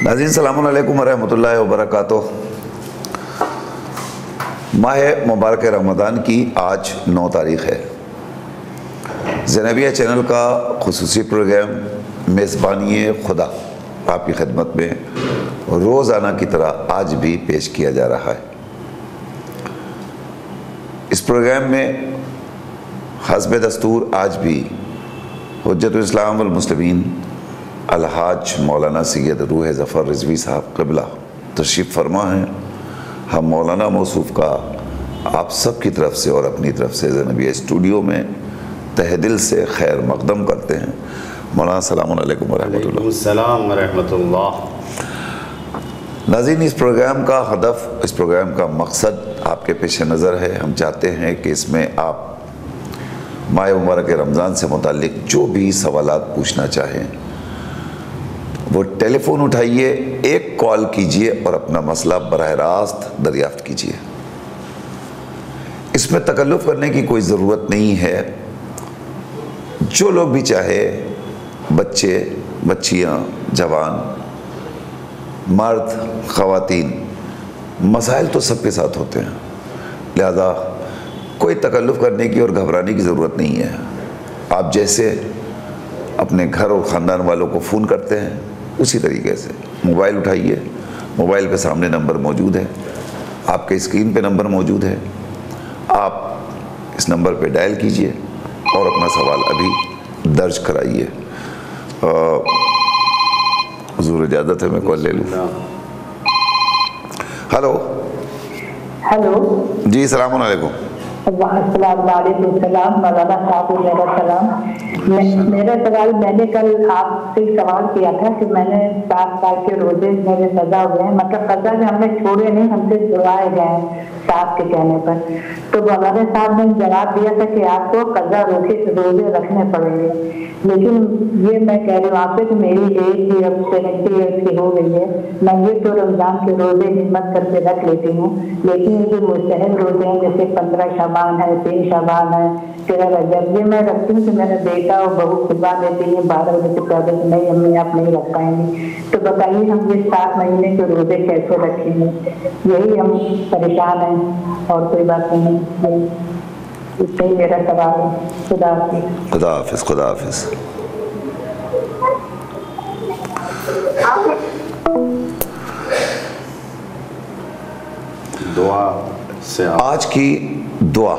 ناظرین السلام علیکم ورحمۃ اللہ وبرکاتہ۔ ماہ مبارک رمضان کی آج 9 تاریخ ہے۔ زینبیہ چینل کا خصوصی پروگرام میزبانی خدا آپ کی خدمت میں روزانہ کی طرح آج بھی پیش کیا جا رہا ہے۔ اس پروگرام میں حسب دستور آج بھی حجت الاسلام والمسلمین الحاج مولانا سید روح ظفر رضوی صاحب قبلہ تشریف فرما ہیں۔ ہم مولانا موصوف کا آپ سب کی طرف سے اور اپنی طرف سے زینبیہ اسٹوڈیو میں تہ دل سے خیر مقدم کرتے ہیں۔ مولانا السلام علیکم ورحمۃ اللہ۔ وعلیکم السلام ورحمۃ اللہ۔ ناظرین، اس پروگرام کا ہدف، اس پروگرام کا مقصد آپ کے پیش نظر ہے۔ ہم چاہتے ہیں کہ اس میں آپ ماہ مبارک رمضان سے متعلق جو بھی سوالات پوچھنا چاہیں وہ ٹیلی فون اٹھائیے، ایک کال کیجئے اور اپنا مسئلہ براہ راست دریافت کیجئے۔ اس میں تکلف کرنے کی کوئی ضرورت نہیں ہے۔ جو لوگ بھی چاہے، بچے، بچیاں، جوان، مرد، خواتین، مسائل تو سب کے ساتھ ہوتے ہیں، لہذا کوئی تکلف کرنے کی اور گھبرانے کی ضرورت نہیں ہے۔ آپ جیسے اپنے گھر اور خاندان والوں کو فون کرتے ہیں اسی طریقے سے موبائل اٹھائیے، موبائل پہ سامنے نمبر موجود ہے، آپ کے اسکرین پہ نمبر موجود ہے، آپ اس نمبر پہ ڈائل کیجئے اور اپنا سوال ابھی درج کرائیے۔ حضور اجازت ہے میں کال لے لوں۔ ہلو جی، السلام علیکم۔ السلام علیکم۔ مولانا صاحب میرا سلام۔ میرا سوال، میں نے کل آپ سے سوال کیا تھا کہ میں نے 7 سال کے روزے میرے قضا ہوئے ہیں، مطلب قضا میں ہم نے چھوڑے نہیں، ہم سے چھڑائے گئے ہیں صاحب کے کہنے پر۔ تو مولانا صاحب نے جواب دیا تھا کہ آپ کو قضا روزے رکھنے پڑیں گے، لیکن یہ میں کہہ رہی ہوں آپ سے کہ میری ایج بھی اب 70 ایئرس کی ہو گئی ہے۔ میں یہ تو رمضان کے روزے ہمت کر کے رکھ لیتی ہوں، لیکن یہ جو مستحب روزے ہیں جیسے 15 شعبان ہے، 3 شعبان ہے، 13 رجب، یہ میں رکھتی ہوں کہ میرا بیٹا اور بہو خطبہ دیتی ہیں 12 بجے سے پہلے کہ نہیں امی آپ نہیں رکھ پائیں گی۔ تو بتائیے ہم یہ 7 مہینے کے روزے کیسے رکھیں گے؟ یہی ہم پریشان ہیں اور کوئی بات نہیں ہے۔ اس لیے میرا سوال ہے۔ خدا حافظ۔ خدا حافظ۔ خدا حافظ۔ دعا سے آج کی دعا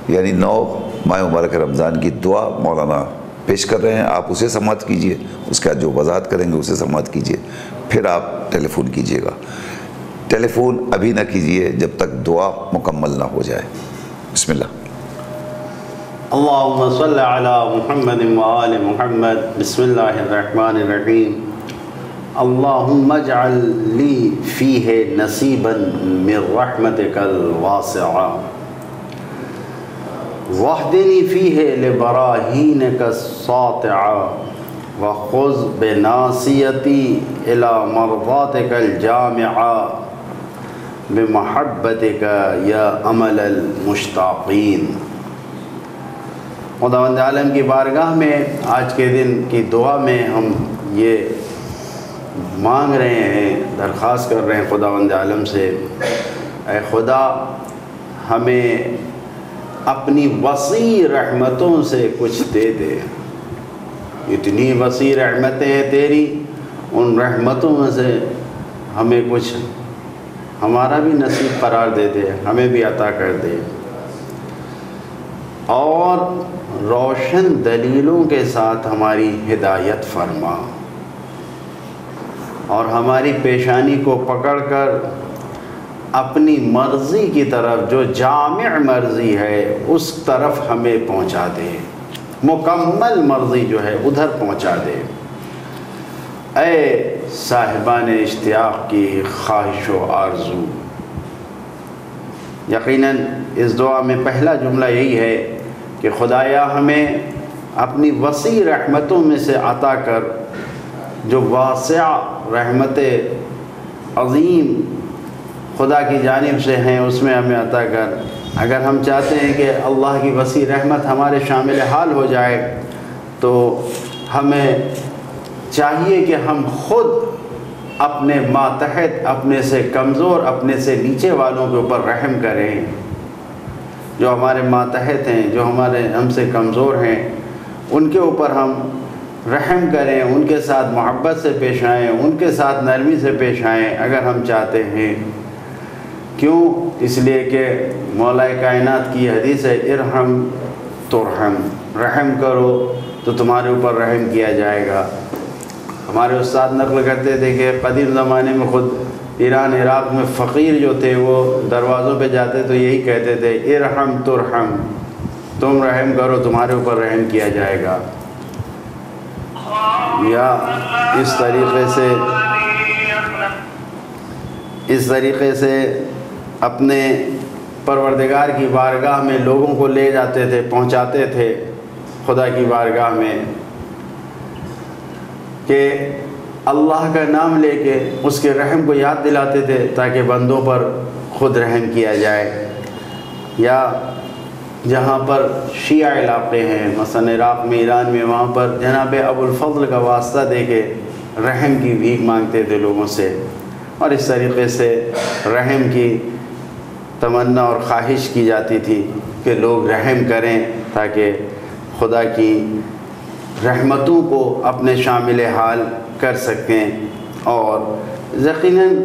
یعنی 9 ماہ مبارک رمضان کی دعا مولانا پیش کر رہے ہیں، آپ اسے سماعت کیجئے، اس کا جو وضاحت کریں گے اسے سماعت کیجئے، پھر آپ ٹیلی فون کیجئے گا۔ ٹیلی فون ابھی نہ کیجئے جب تک دعا مکمل نہ ہو جائے۔ بسم اللہ۔ اللہم صلی علی محمد وآل محمد۔ بسم اللہ الرحمن الرحیم۔ اللہم اجعل لی فیہ نصیبا من رحمتک الواسعہ واہدنی فیہ لبراہینک الساطعہ وخذ بناصیتی الی مرضاتک الجامعہ بمحبتک یا امل المشتاقین۔ خداوند عالم کی بارگاہ میں آج کے دن کی دعا میں ہم یہ مانگ رہے ہیں، درخواست کر رہے ہیں خداوند عالم سے، اے خدا ہمیں اپنی وسیع رحمتوں سے کچھ دے دے۔ اتنی وسیع رحمتیں ہیں تیری، ان رحمتوں میں سے ہمیں کچھ ہمارا بھی نصیب قرار دے دے، ہمیں بھی عطا کر دے، اور روشن دلیلوں کے ساتھ ہماری ہدایت فرما، اور ہماری پیشانی کو پکڑ کر اپنی مرضی کی طرف، جو جامع مرضی ہے اس طرف ہمیں پہنچا دے، مکمل مرضی جو ہے ادھر پہنچا دے۔ اے صاحبان اشتیاق کی خواہش و آرزو، یقیناً اس دعا میں پہلا جملہ یہی ہے کہ خدایا ہمیں اپنی وسیع رحمتوں میں سے عطا کر، جو واسع رحمت عظیم خدا کی جانب سے ہیں اس میں ہمیں عطا کر۔ اگر ہم چاہتے ہیں کہ اللہ کی وسیع رحمت ہمارے شامل حال ہو جائے تو ہمیں چاہیے کہ ہم خود اپنے ماتحت، اپنے سے کمزور، اپنے سے نیچے والوں کے اوپر رحم کریں، جو ہمارے ماتحت ہیں، جو ہم سے کمزور ہیں، ان کے اوپر ہم رحم کریں، ان کے ساتھ محبت سے پیش آئیں، ان کے ساتھ نرمی سے پیش آئیں اگر ہم چاہتے ہیں۔ کیوں؟ اس لیے کہ مولا کائنات کی حدیث ہے، ارحم ترحم، رحم کرو تو تمہارے اوپر رحم کیا جائے گا۔ ہمارے استاد نقل کرتے تھے کہ قدیم زمانے میں خود ایران عراق میں فقیر جو تھے وہ دروازوں پہ جاتے تو یہی کہتے تھے، ارحم ترحم، تم رحم کرو تمہارے اوپر رحم کیا جائے گا۔ یا اس طریقے سے اپنے پروردگار کی بارگاہ میں لوگوں کو لے جاتے تھے، پہنچاتے تھے خدا کی بارگاہ میں، کہ اللہ کا نام لے کے اس کے رحم کو یاد دلاتے تھے تاکہ بندوں پر خود رحم کیا جائے۔ یا جہاں پر شیعہ علاقے ہیں، مثلا عراق میں، ایران میں، وہاں پر جناب ابو الفضل کا واسطہ دے کے رحم کی بھیک مانگتے تھے لوگوں سے، اور اس طریقے سے رحم کی تمنا اور خواہش کی جاتی تھی کہ لوگ رحم کریں تاکہ خدا کی رحمتوں کو اپنے شامل حال کر سکیں۔ اور یقیناً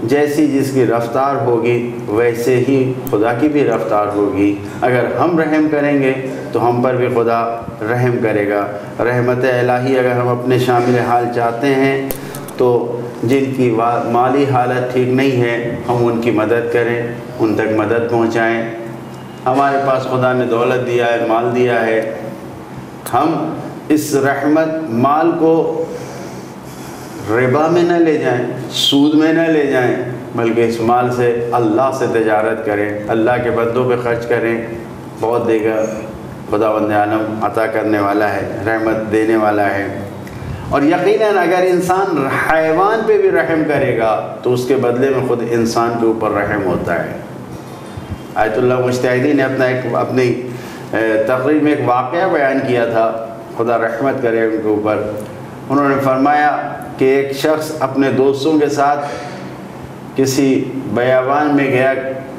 جیسی جس کی رفتار ہوگی ویسے ہی خدا کی بھی رفتار ہوگی۔ اگر ہم رحم کریں گے تو ہم پر بھی خدا رحم کرے گا۔ رحمت الہی اگر ہم اپنے شامل حال چاہتے ہیں تو جن کی مالی حالت ٹھیک نہیں ہے ہم ان کی مدد کریں، ان تک مدد پہنچائیں۔ ہمارے پاس خدا نے دولت دیا ہے، مال دیا ہے، ہم اس رحمت مال کو ربا میں نہ لے جائیں، سود میں نہ لے جائیں، بلکہ اس مال سے اللہ سے تجارت کریں، اللہ کے بندوں پہ خرچ کریں، بہت دے گا، خداوند عالم عطا کرنے والا ہے، رحمت دینے والا ہے۔ اور یقیناً اگر انسان حیوان پہ بھی رحم کرے گا تو اس کے بدلے میں خود انسان کے اوپر رحم ہوتا ہے۔ آیت اللہ مجتہدی نے اپنی تقریر میں ایک واقعہ بیان کیا تھا، خدا رحمت کرے ان کے اوپر۔ انہوں نے فرمایا کہ ایک شخص اپنے دوستوں کے ساتھ کسی بیابان میں گیا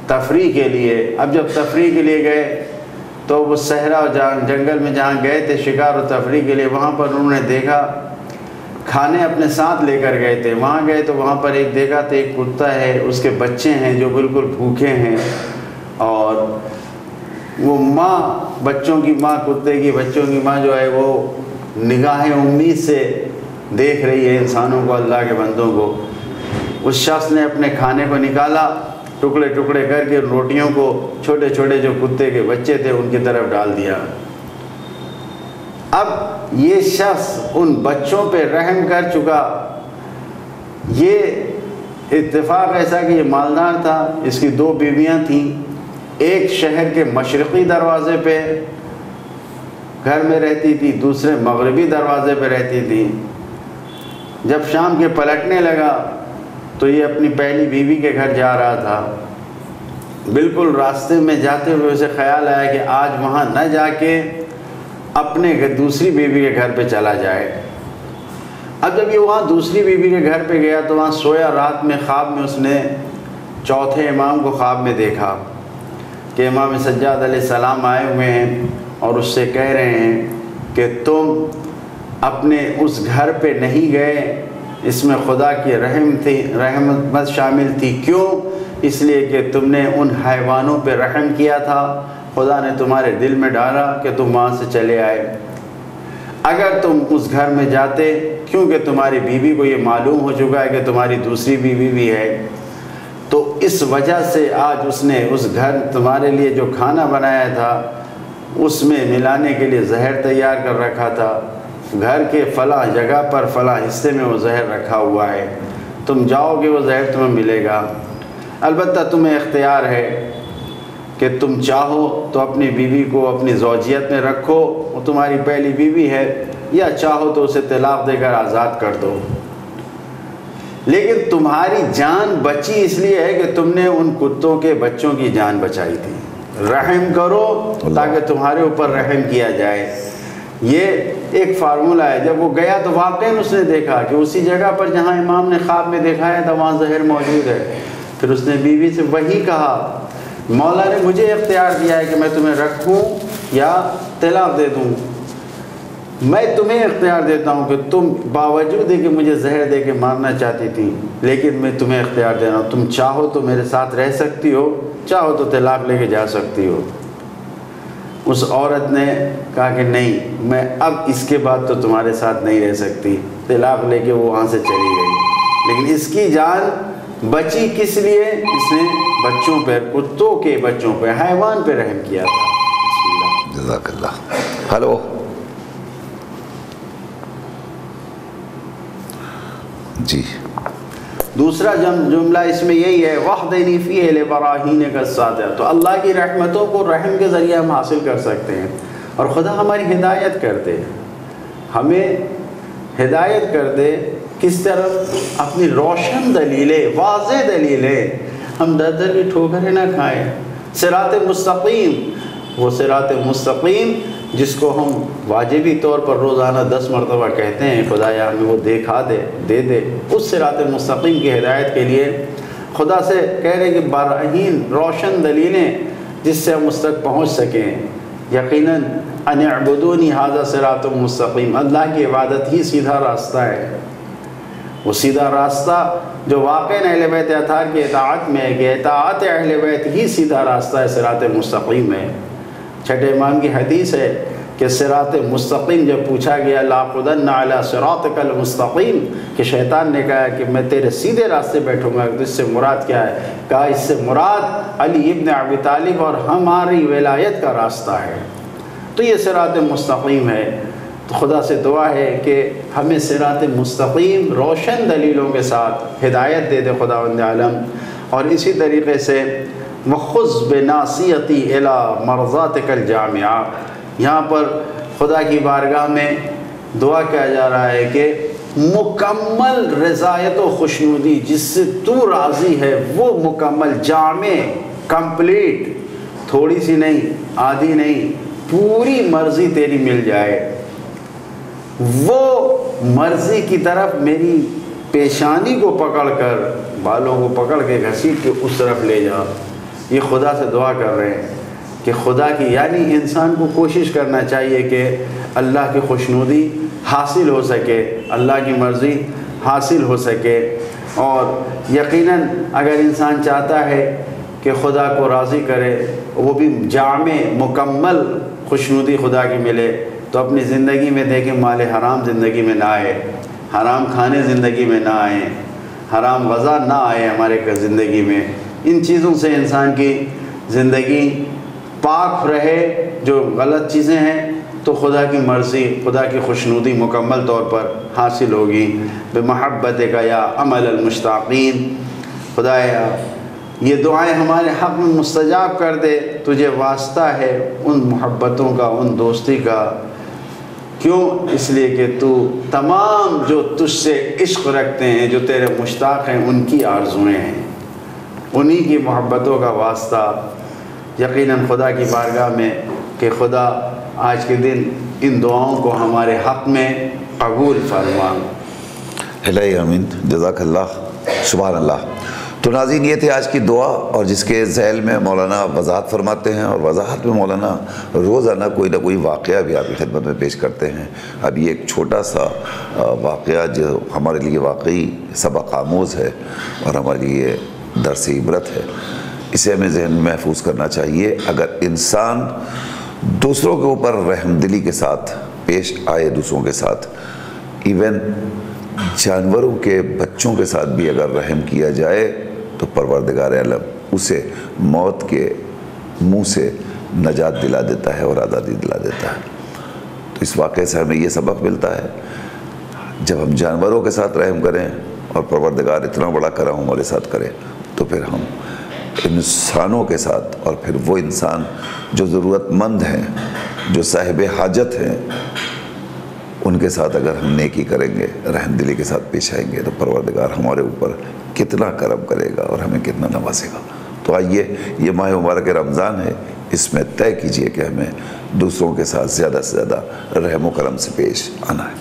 تفریح کے لیے۔ اب جب تفریح کے لیے گئے تو وہ صحرا اور جنگل میں جہاں گئے تھے شکار و تفریح کے لیے، وہاں پر انہوں نے دیکھا، کھانے اپنے ساتھ لے کر گئے تھے، وہاں گئے تو وہاں پر ایک دیکھا تو ایک کتا ہے، اس کے بچے ہیں جو بالکل بھوکے ہیں، اور وہ ماں، بچوں کی ماں، کتے کی بچوں کی ماں جو ہے وہ نگاہیں امید سے دیکھ رہی ہے انسانوں کو، اللہ کے بندوں کو۔ اس شخص نے اپنے کھانے کو نکالا، ٹکڑے ٹکڑے کر کے روٹیوں کو چھوٹے چھوٹے جو کتے کے بچے تھے ان کی طرف ڈال دیا۔ اب یہ شخص ان بچوں پہ رحم کر چکا، یہ اتفاق ایسا کہ یہ مالدار تھا، اس کی 2 بیویاں تھیں، ایک شہر کے مشرقی دروازے پہ گھر میں رہتی تھی، دوسرے مغربی دروازے پہ رہتی تھی۔ جب شام کے پلٹنے لگا تو یہ اپنی پہلی بیوی کے گھر جا رہا تھا، بالکل راستے میں جاتے ہوئے اسے خیال آیا کہ آج وہاں نہ جا کے اپنے دوسری بیوی کے گھر پہ چلا جائے۔ اب جب یہ وہاں دوسری بیوی کے گھر پہ گیا تو وہاں سویا، رات میں خواب میں اس نے چوتھے امام کو خواب میں دیکھا کہ امام سجاد علیہ السلام آئے ہوئے ہیں اور اس سے کہہ رہے ہیں کہ تم اپنے اس گھر پہ نہیں گئے، اس میں خدا کی رحمت شامل تھی۔ کیوں؟ اس لیے کہ تم نے ان حیوانوں پہ رحم کیا تھا، خدا نے تمہارے دل میں ڈالا کہ تم وہاں سے چلے آئے۔ اگر تم اس گھر میں جاتے، کیونکہ تمہاری بیوی کو یہ معلوم ہو چکا ہے کہ تمہاری دوسری بیوی بھی ہے، تو اس وجہ سے آج اس نے اس گھر تمہارے لیے جو کھانا بنایا تھا اس میں ملانے کے لیے زہر تیار کر رکھا تھا، گھر کے فلاں جگہ پر فلاں حصے میں وہ زہر رکھا ہوا ہے، تم جاؤ گے وہ زہر تمہیں ملے گا۔ البتہ تمہیں اختیار ہے کہ تم چاہو تو اپنی بیوی کو اپنی زوجیت میں رکھو، وہ تمہاری پہلی بیوی ہے، یا چاہو تو اسے طلاق دے کر آزاد کر دو، لیکن تمہاری جان بچی اس لیے ہے کہ تم نے ان کتوں کے بچوں کی جان بچائی تھی۔ رحم کرو تاکہ تمہارے اوپر رحم کیا جائے۔ یہ ایک فارمولہ ہے. جب وہ گیا تو واقعاً اس نے دیکھا کہ اسی جگہ پر جہاں امام نے خواب میں دکھایا تھا وہاں زہر موجود ہے. پھر اس نے بیوی سے وہی کہا مولا نے مجھے اختیار دیا ہے کہ میں تمہیں رکھوں یا طلاق دے دوں. میں تمہیں اختیار دیتا ہوں کہ تم باوجود ہے کہ مجھے زہر دے کے مارنا چاہتی تھی لیکن میں تمہیں اختیار دے رہا ہوں. تم چاہو تو میرے ساتھ رہ سکتی ہو, چاہو تو طلاق لے کے جا سکتی ہو. اس عورت نے کہا کہ نہیں, میں اب اس کے بعد تو تمہارے ساتھ نہیں رہ سکتی. طلاق لے کے وہ وہاں سے چلی گئی. لیکن اس کی جان بچی کس لیے؟ اس نے بچوں پہ, کتوں کے بچوں پہ, حیوان پہ رحم کیا تھا. بسم اللہ. جزاک اللہ. ہلو جی. دوسرا جملہ اس میں یہی ہے وَحْدَنِي فِيهِ لِبَرَاهِينَ كَالسَّادِعَ. تو اللہ کی رحمتوں کو رحم کے ذریعے ہم حاصل کر سکتے ہیں اور خدا ہماری ہدایت کر دے, ہمیں ہدایت کر دے. کس طرح؟ اپنی روشن دلیلیں, واضح دلیلیں. ہم در در کی ٹھوکریں نہ کھائیں. صراط مستقیم, وہ صراط مستقیم جس کو ہم واجبی طور پر روزانہ 10 مرتبہ کہتے ہیں خدایا ہمیں وہ دکھا دے, دے دے. اس صراط مستقیم کی ہدایت کے لیے خدا سے کہہ رہے کہ براہین, روشن دلیلیں جس سے ہم اس تک پہنچ سکیں. یقیناً ان اعبدونی ھذا صراط مستقیم, اللہ کی عبادت ہی سیدھا راستہ ہے. وہ سیدھا راستہ جو واقعاً اہل بیت اطہار کی اطاعت میں ہے کہ اطاعت اہل بیت ہی سیدھا راستہ ہے, صراط مستقیم ہے. چھٹے امام کی حدیث ہے کہ صراط مستقیم جب پوچھا گیا لَأَقْعُدَنَّ عَلَىٰ صِرَاطِكَ الْمُسْتَقِيمِ کہ شیطان نے کہا کہ میں تیرے سیدھے راستے بیٹھوں گا, تو اس سے مراد کیا ہے؟ کہا اس سے مراد علی ابن ابی طالب اور ہماری ولایت کا راستہ ہے. تو یہ صراط مستقیم ہے. تو خدا سے دعا ہے کہ ہمیں صراط مستقیم روشن دلیلوں کے ساتھ ہدایت دے دے خداوند عالم. اور اسی طریقے سے وَخُذْ بِنَاصِيَتِي إِلَىٰ مَرْضَاتِكَ الْجَامِعَةِ, یہاں پر خدا کی بارگاہ میں دعا کیا جا رہا ہے کہ مکمل رضایت و خوشنودی جس سے تو راضی ہے وہ مکمل, جامع, کمپلیٹ, تھوڑی سی نہیں, آدھی نہیں, پوری مرضی تیری مل جائے. وہ مرضی کی طرف میری پیشانی کو پکڑ کر, بالوں کو پکڑ کے گھسیٹ کے اس طرف لے جا. یہ خدا سے دعا کر رہے ہیں کہ خدا کی, یعنی انسان کو کوشش کرنا چاہیے کہ اللہ کی خوشنودی حاصل ہو سکے, اللہ کی مرضی حاصل ہو سکے. اور یقیناً اگر انسان چاہتا ہے کہ خدا کو راضی کرے, وہ بھی جامع مکمل خوشنودی خدا کی ملے, تو اپنی زندگی میں دیکھیں مال حرام زندگی میں نہ آئے, حرام کھانے زندگی میں نہ آئیں, حرام غذا نہ آئے ہمارے زندگی میں. ان چیزوں سے انسان کی زندگی پاک رہے, جو غلط چیزیں ہیں, تو خدا کی مرضی, خدا کی خوشنودی مکمل طور پر حاصل ہوگی. بمحبتک یا امل المشتاقین, خدایا یہ دعائیں ہمارے حق میں مستجاب کر دے. تجھے واسطہ ہے ان محبتوں کا, ان دوستی کا. کیوں؟ اس لیے کہ تو تمام جو تجھ سے عشق رکھتے ہیں, جو تیرے مشتاق ہیں, ان کی آرزوئیں ہیں, انہی کی محبتوں کا واسطہ. یقیناً خدا کی بارگاہ میں کہ خدا آج کے دن ان دعاؤں کو ہمارے حق میں قبول فرما. الہی آمین. جزاک اللہ, سبحان اللہ. تو ناظرین یہ تھے آج کی دعا, اور جس کے ذیل میں مولانا وضاحت فرماتے ہیں, اور وضاحت میں مولانا روزانہ کوئی نہ کوئی واقعہ بھی آپ کی خدمت میں پیش کرتے ہیں. اب یہ ایک چھوٹا سا واقعہ جو ہمارے لیے واقعی سبق آموز ہے اور ہمارے لیے درس عبرت ہے, اسے ہمیں ذہن میں محفوظ کرنا چاہیے. اگر انسان دوسروں کے اوپر رحم دلی کے ساتھ پیش آئے, دوسروں کے ساتھ, ایون جانوروں کے بچوں کے ساتھ بھی اگر رحم کیا جائے, تو پروردگار عالم اسے موت کے منہ سے نجات دلا دیتا ہے اور آزادی دلا دیتا ہے. تو اس واقعے سے ہمیں یہ سبق ملتا ہے, جب ہم جانوروں کے ساتھ رحم کریں اور پروردگار اتنا بڑا کرم ہمارے ساتھ کرے, تو پھر ہم انسانوں کے ساتھ, اور پھر وہ انسان جو ضرورت مند ہیں, جو صاحب حاجت ہیں, ان کے ساتھ اگر ہم نیکی کریں گے, رحم دلی کے ساتھ پیش آئیں گے, تو پروردگار ہمارے اوپر کتنا کرم کرے گا اور ہمیں کتنا نوازے گا. تو آئیے, یہ ماہ مبارک رمضان ہے, اس میں طے کیجئے کہ ہمیں دوسروں کے ساتھ زیادہ سے زیادہ رحم و کرم سے پیش آنا ہے۔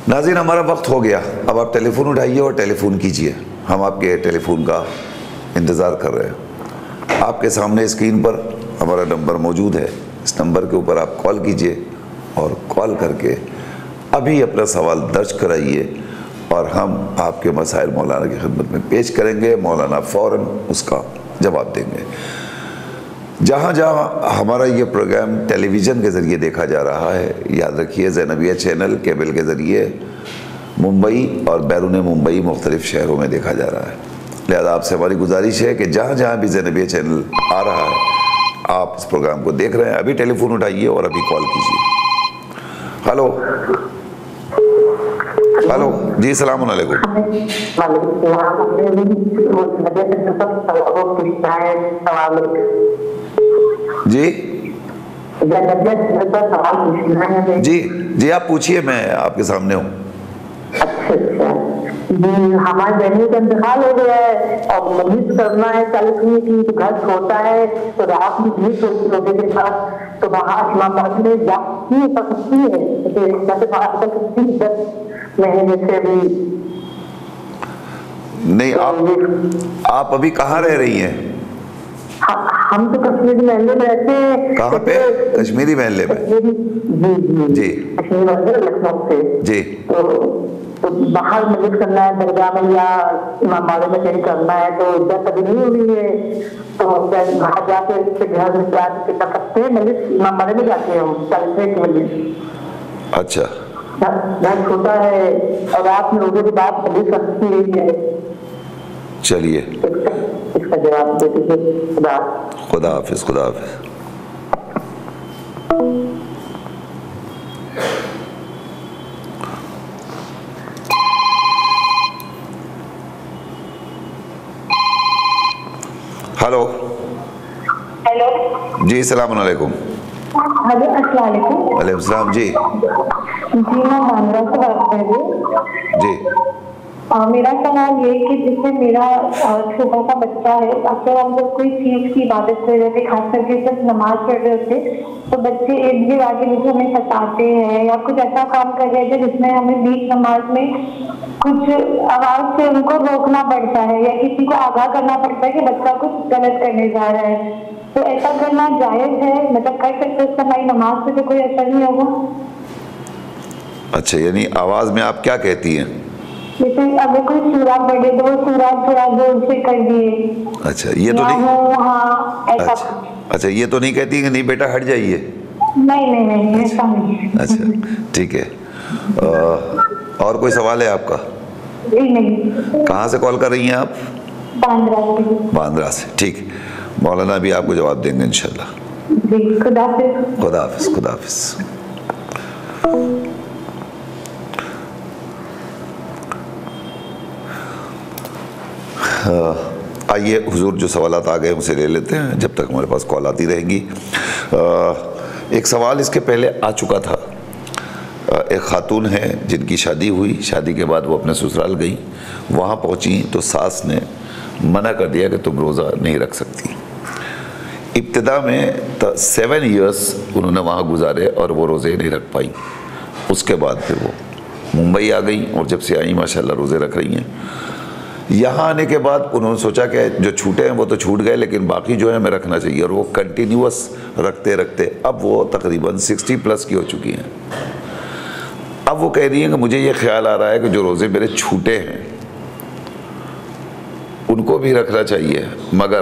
ناظرین ہمارا وقت ہو گیا، اب آپ ٹیلی فون اٹھائیے اور ٹیلی فون کیجئے، ہم آپ کے ٹیلی فون کا انتظار کر رہے ہیں۔ آپ کے سامنے اسکرین پر ہمارا نمبر موجود ہے، اس نمبر کے اوپر آپ کال کیجئے اور کال کر کے ابھی اپنا سوال درج کرائیے اور ہم آپ کے مسائل مولانا کی خدمت میں پیش کریں گے، مولانا فوراً اس کا جواب دیں گے۔ جہاں جہاں ہمارا یہ پروگرام ٹیلی ویژن کے ذریعے دیکھا جا رہا ہے، یاد رکھیے زینبیہ چینل کیبل کے ذریعے ممبئی اور بیرون ممبئی مختلف شہروں میں دیکھا جا رہا ہے، لہذا آپ سے ہماری گزارش ہے کہ جہاں جہاں بھی زینبیہ چینل آ رہا ہے آپ اس پروگرام کو دیکھ رہے ہیں، ابھی ٹیلی فون اٹھائیے اور ابھی کال کیجیے۔ ہلو ہلو، جی السلام علیکم۔ جی جی آپ پوچھئے، میں آپ کے سامنے ہوں۔ اچھا جی، ہمارے بہنوں کا انتقال ہو گیا ہے اور مزید کرنا ہے 40 منٹ کی، گھر چھوٹا ہے تو رات میں بھی چھوٹی لوگوں کے ساتھ تو وہاں اسلام آباد میں جاتی سکتی ہے مہینے سے بھی نہیں۔ آپ ابھی کہاں رہ رہی ہیں؟ ہم تو کشمیری محلے میں رہتے ہیں۔ کہاں پہ؟ کشمیری محلے میں؟ جی جی کشمیری محلے لکھنؤ سے۔ جی تو باہر مجلس کرنا ہے درگاہ میں یا امام باڑے میں کہیں کرنا ہے تو جب ابھی نہیں ہوئی ہے تو باہر جا کے گھر میں جا کے کر سکتے ہیں، مجلس امام باڑے میں جاتے ہیں ہم 40 کی مجلس۔ اچھا، گھر چھوٹا ہے اور رات میں روزے کی بات کبھی سکتی رہی ہے۔ چلیے اس کا جواب دے دیجیے۔ خدا حافظ۔ خدا حافظ۔ ہلو، ہیلو جی السلام علیکم۔ ہلو السلام علیکم۔ وعلیکم السلام۔ جی جی میں مانرا سے بات کر رہی ہوں۔ جی میرا سوال یہ کہ جس میں میرا چھوٹا سا بچہ ہے، اکثر ہم جب کوئی چیز کی عبادت کر رہے تھے، خاص کر کے جب نماز پڑھ رہے تھے تو بچے ایک بھی آگے جیسے ہمیں ستاتے ہیں یا کچھ ایسا کام کر رہے تھے جس میں ہمیں بیچ نماز میں کچھ آواز سے ان کو روکنا پڑتا ہے یا کسی کو آگاہ کرنا پڑتا ہے کہ بچہ کچھ غلط کرنے جا رہا ہے، تو ایسا کرنا جائز ہے؟ مطلب کر سکتے اس کا ہماری نماز سے تو کوئی اثر نہیں ہوگا؟ اچھا، یعنی آواز میں آپ کیا کہتی ہیں؟ جیسے اگر کوئی سورہ پڑھے تو وہ سورہ تھوڑا زور سے کر دیے۔ اچھا، یہ تو نہیں، اچھا یہ تو نہیں کہتی کہ نہیں بیٹا ہٹ جائیے؟ نہیں ایسا نہیں۔ اچھا ٹھیک ہے۔ اور کوئی سوال ہے آپ کا؟ نہیں۔ کہاں سے کال کر رہی ہیں آپ؟ باندرا سے۔ ٹھیک، مولانا بھی آپ کو جواب دیں گے انشاءاللہ۔ جی خدا حافظ۔ خدا حافظ۔ خدا حافظ۔ آئیے حضور جو سوالات آ گئے اسے لے لیتے ہیں جب تک ہمارے پاس کال آتی رہیں گی۔ ایک سوال اس کے پہلے آ چکا تھا، ایک خاتون ہیں جن کی شادی ہوئی، شادی کے بعد وہ اپنے سسرال گئیں، وہاں پہنچیں تو ساس نے منع کر دیا کہ تم روزہ نہیں رکھ سکتی۔ ابتدا میں 7 ایئرس انہوں نے وہاں گزارے اور وہ روزے نہیں رکھ پائیں۔ اس کے بعد پھر وہ ممبئی آ گئیں اور جب سے آئیں ماشاءاللہ روزے رکھ رہی ہیں۔ یہاں آنے کے بعد انہوں نے سوچا کہ جو چھوٹے ہیں وہ تو چھوٹ گئے لیکن باقی جو ہے ہمیں رکھنا چاہیے، اور وہ کنٹینیوس رکھتے رکھتے اب وہ تقریباً 60+ کی ہو چکی ہیں۔ اب وہ کہہ رہی ہیں کہ مجھے یہ خیال آ رہا ہے کہ جو روزے میرے چھوٹے ہیں ان کو بھی رکھنا چاہیے، مگر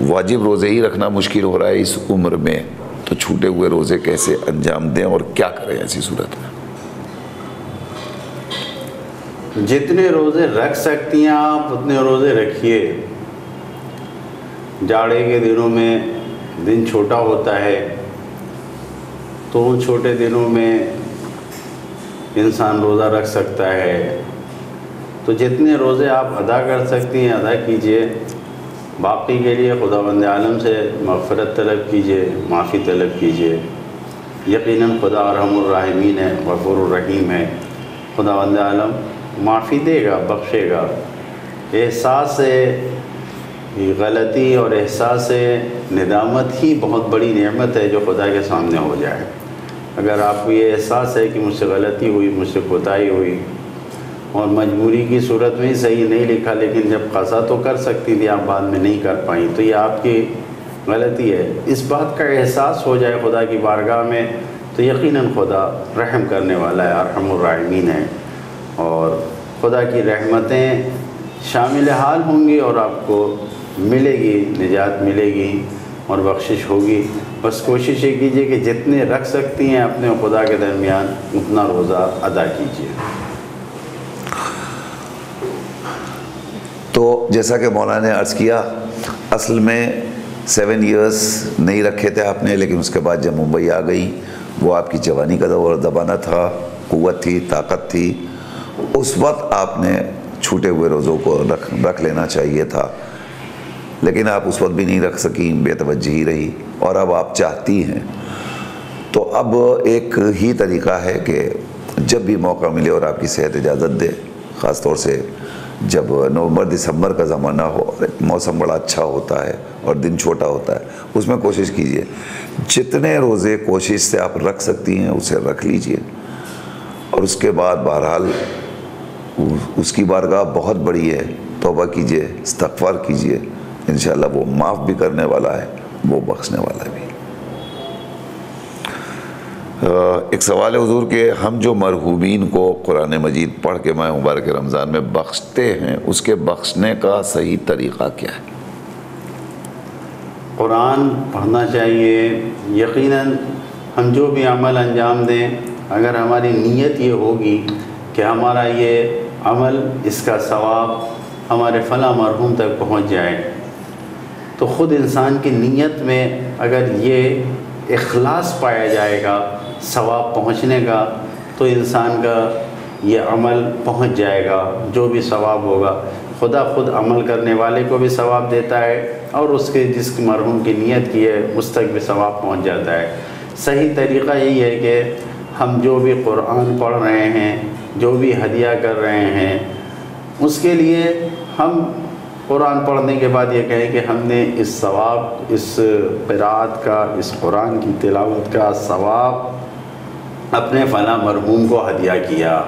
واجب روزے ہی رکھنا مشکل ہو رہا ہے اس عمر میں، تو چھوٹے ہوئے روزے کیسے انجام دیں اور کیا کریں ایسی صورت میں؟ جتنے روزے رکھ سکتی ہیں آپ اتنے روزے رکھیے۔ جاڑے کے دنوں میں دن چھوٹا ہوتا ہے تو ان چھوٹے دنوں میں انسان روزہ رکھ سکتا ہے، تو جتنے روزے آپ ادا کر سکتی ہیں ادا کیجئے۔ باقی کے لیے خداوند عالم سے مغفرت طلب کیجئے، معافی طلب کیجئے۔ یقیناً خدا ارحم الراحمین ہے، غفور الرحیم ہے، خداوند عالم معافی دے گا، بخشے گا۔ احساس یہ غلطی اور احساس ندامت ہی بہت بڑی نعمت ہے جو خدا کے سامنے ہو جائے. اگر آپ کو یہ احساس ہے کہ مجھ سے غلطی ہوئی، مجھ سے کوتاہی ہوئی، اور مجبوری کی صورت میں ہی صحیح نہیں لکھا لیکن جب قضا تو کر سکتی تھی آپ بعد میں نہیں کر پائیں، تو یہ آپ کی غلطی ہے، اس بات کا احساس ہو جائے خدا کی بارگاہ میں تو یقیناً خدا رحم کرنے والا ہے، ارحم الراحمین ہے، اور خدا کی رحمتیں شامل حال ہوں گی اور آپ کو ملے گی، نجات ملے گی اور بخشش ہوگی. بس کوشش یہ کیجئے کہ جتنے رکھ سکتی ہیں اپنے خدا کے درمیان اتنا روزہ ادا کیجئے. تو جیسا کہ مولانا نے عرض کیا، اصل میں 7 ایئرس نہیں رکھے تھے آپ نے، لیکن اس کے بعد جب ممبئی آ گئی، وہ آپ کی جوانی کا دور زمانہ تھا، قوت تھی، طاقت تھی، اس وقت آپ نے چھوٹے ہوئے روزوں کو رکھ لینا چاہیے تھا، لیکن آپ اس وقت بھی نہیں رکھ سکیں، بے توجہی رہی، اور اب آپ چاہتی ہیں. تو اب ایک ہی طریقہ ہے کہ جب بھی موقع ملے اور آپ کی صحت اجازت دے، خاص طور سے جب نومبر دسمبر کا زمانہ ہو، موسم بڑا اچھا ہوتا ہے اور دن چھوٹا ہوتا ہے، اس میں کوشش کیجئے جتنے روزے کوشش سے آپ رکھ سکتی ہیں اسے رکھ لیجئے. اور اس کے بعد بہرحال اس کی بارگاہ بہت بڑی ہے، توبہ کیجئے، استغفار کیجئے، انشاءاللہ وہ معاف بھی کرنے والا ہے، وہ بخشنے والا بھی. ایک سوال ہے حضور کہ ہم جو مرحومین کو قرآن مجید پڑھ کے ماہ مبارک رمضان میں بخشتے ہیں، اس کے بخشنے کا صحیح طریقہ کیا ہے؟ قرآن پڑھنا چاہیے. یقیناً ہم جو بھی عمل انجام دیں، اگر ہماری نیت یہ ہوگی کہ ہمارا یہ عمل، اس کا ثواب ہمارے فلاں مرحوم تک پہنچ جائے، تو خود انسان کی نیت میں اگر یہ اخلاص پایا جائے گا ثواب پہنچنے کا، تو انسان کا یہ عمل پہنچ جائے گا. جو بھی ثواب ہوگا خدا خود عمل کرنے والے کو بھی ثواب دیتا ہے، اور اس کے جس مرحوم کی نیت کی ہے اس تک بھی ثواب پہنچ جاتا ہے. صحیح طریقہ یہی ہے کہ ہم جو بھی قرآن پڑھ رہے ہیں، جو بھی ہدیہ کر رہے ہیں، اس کے لیے ہم قرآن پڑھنے کے بعد یہ کہیں کہ ہم نے اس ثواب، اس قرأت کا، اس قرآن کی تلاوت کا ثواب اپنے فلاں مرحوم کو ہدیہ کیا.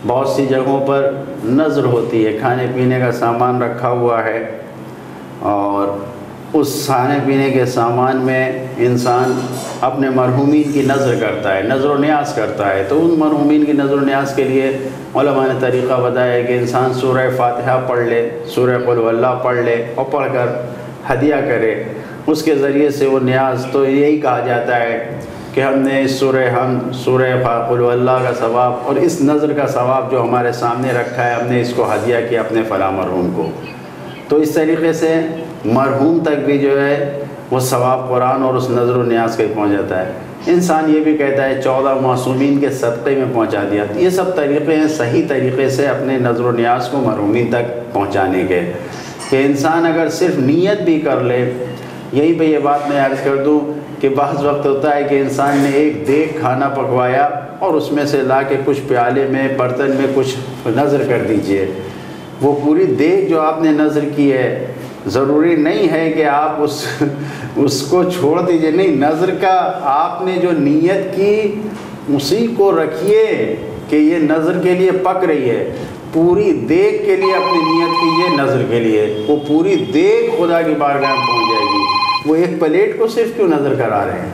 بہت سی جگہوں پر نذر ہوتی ہے، کھانے پینے کا سامان رکھا ہوا ہے اور اس کھانے پینے کے سامان میں انسان اپنے مرحومین کی نذر کرتا ہے، نذر و نیاز کرتا ہے. تو ان مرحومین کی نذر و نیاز کے لیے علماء نے طریقہ بتایا ہے کہ انسان سورہ فاتحہ پڑھ لے، سورہ قل هو اللہ پڑھ لے اور پڑھ کر ہدیہ کرے. اس کے ذریعے سے وہ نیاز، تو یہی کہا جاتا ہے کہ ہم نے اس سورہ قل هو اللہ کا ثواب اور اس نذر کا ثواب جو ہمارے سامنے رکھا ہے، ہم نے اس کو ہدیہ کیا اپنے فلاں مرحوم کو. تو اس طریقے سے مرحوم تک بھی جو ہے وہ ثواب قرآن اور اس نذر و نیاز کے پہنچ جاتا ہے. انسان یہ بھی کہتا ہے 14 معصومین کے صدقے میں پہنچا دیا. یہ سب طریقے ہیں صحیح طریقے سے اپنے نذر و نیاز کو مرحومین تک پہنچانے کے، کہ انسان اگر صرف نیت بھی کر لے. یہیں پہ یہ بات میں عرض کر دوں کہ بعض وقت ہوتا ہے کہ انسان نے ایک دیگ کھانا پکوایا اور اس میں سے لا کے کچھ پیالے میں، برتن میں کچھ نذر کر دیجئے. وہ پوری دیگ جو آپ نے نذر کی ہے، ضروری نہیں ہے کہ آپ اس کو چھوڑ دیجئے. نہیں، نذر کا آپ نے جو نیت کی اسی کو رکھیے کہ یہ نذر کے لیے پک رہی ہے. پوری دیگ کے لیے اپنی نیت کیجئے، نذر کے لیے وہ پوری دیگ خدا کی بارگاہ میں پہنچ جائے گی. وہ ایک پلیٹ کو صرف کیوں نذر کرا رہے ہیں؟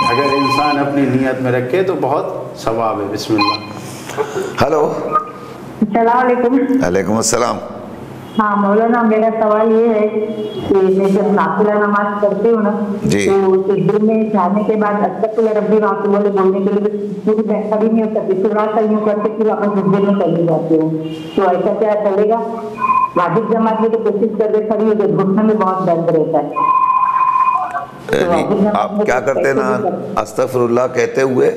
اگر انسان اپنی نیت میں رکھے تو بہت ثواب ہے. بسم اللہ. ہلو، السلام علیکم. وعلیکم السلام. ہاں مولانا، میرا سوال یہ ہے کہ میں جب نافلہ نماز پڑھتی ہوں نا، جی، تو دل میں جانے کے بعد استغفر ربی واتوب الیہ بولنے کے لیے پوری بہتری نہیں ہو سکتی، تھوڑا سا یوں کر کے پھر اپنے سجدے میں چلی جاتی ہوں. تو ایسا کیا چلے گا؟ واجب جماعت میں تو کوشش کر کے کھڑی ہو تو گھٹنے میں بہت درد رہتا ہے. آپ کیا کرتے نا استغفر اللہ کہتے ہوئے؟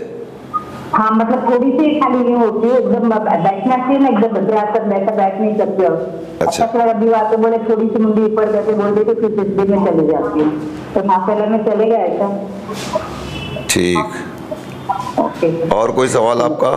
ہاں مطلب تھوڑی سی خالی نہیں ہوتی ہے، ایک دم بیٹھنا چاہیے نا، ایک دم بدراج تک بیٹھ نہیں سکتے ہو. اچھا، ربی بات بولے تھوڑی سی منڈی اوپر کر کے بول دیتے پھر سجدے میں چلی جاتی ہوں. تو نافلہ میں چلے گا ایسا؟ ٹھیک. اوکے. اور کوئی سوال آپ کا؟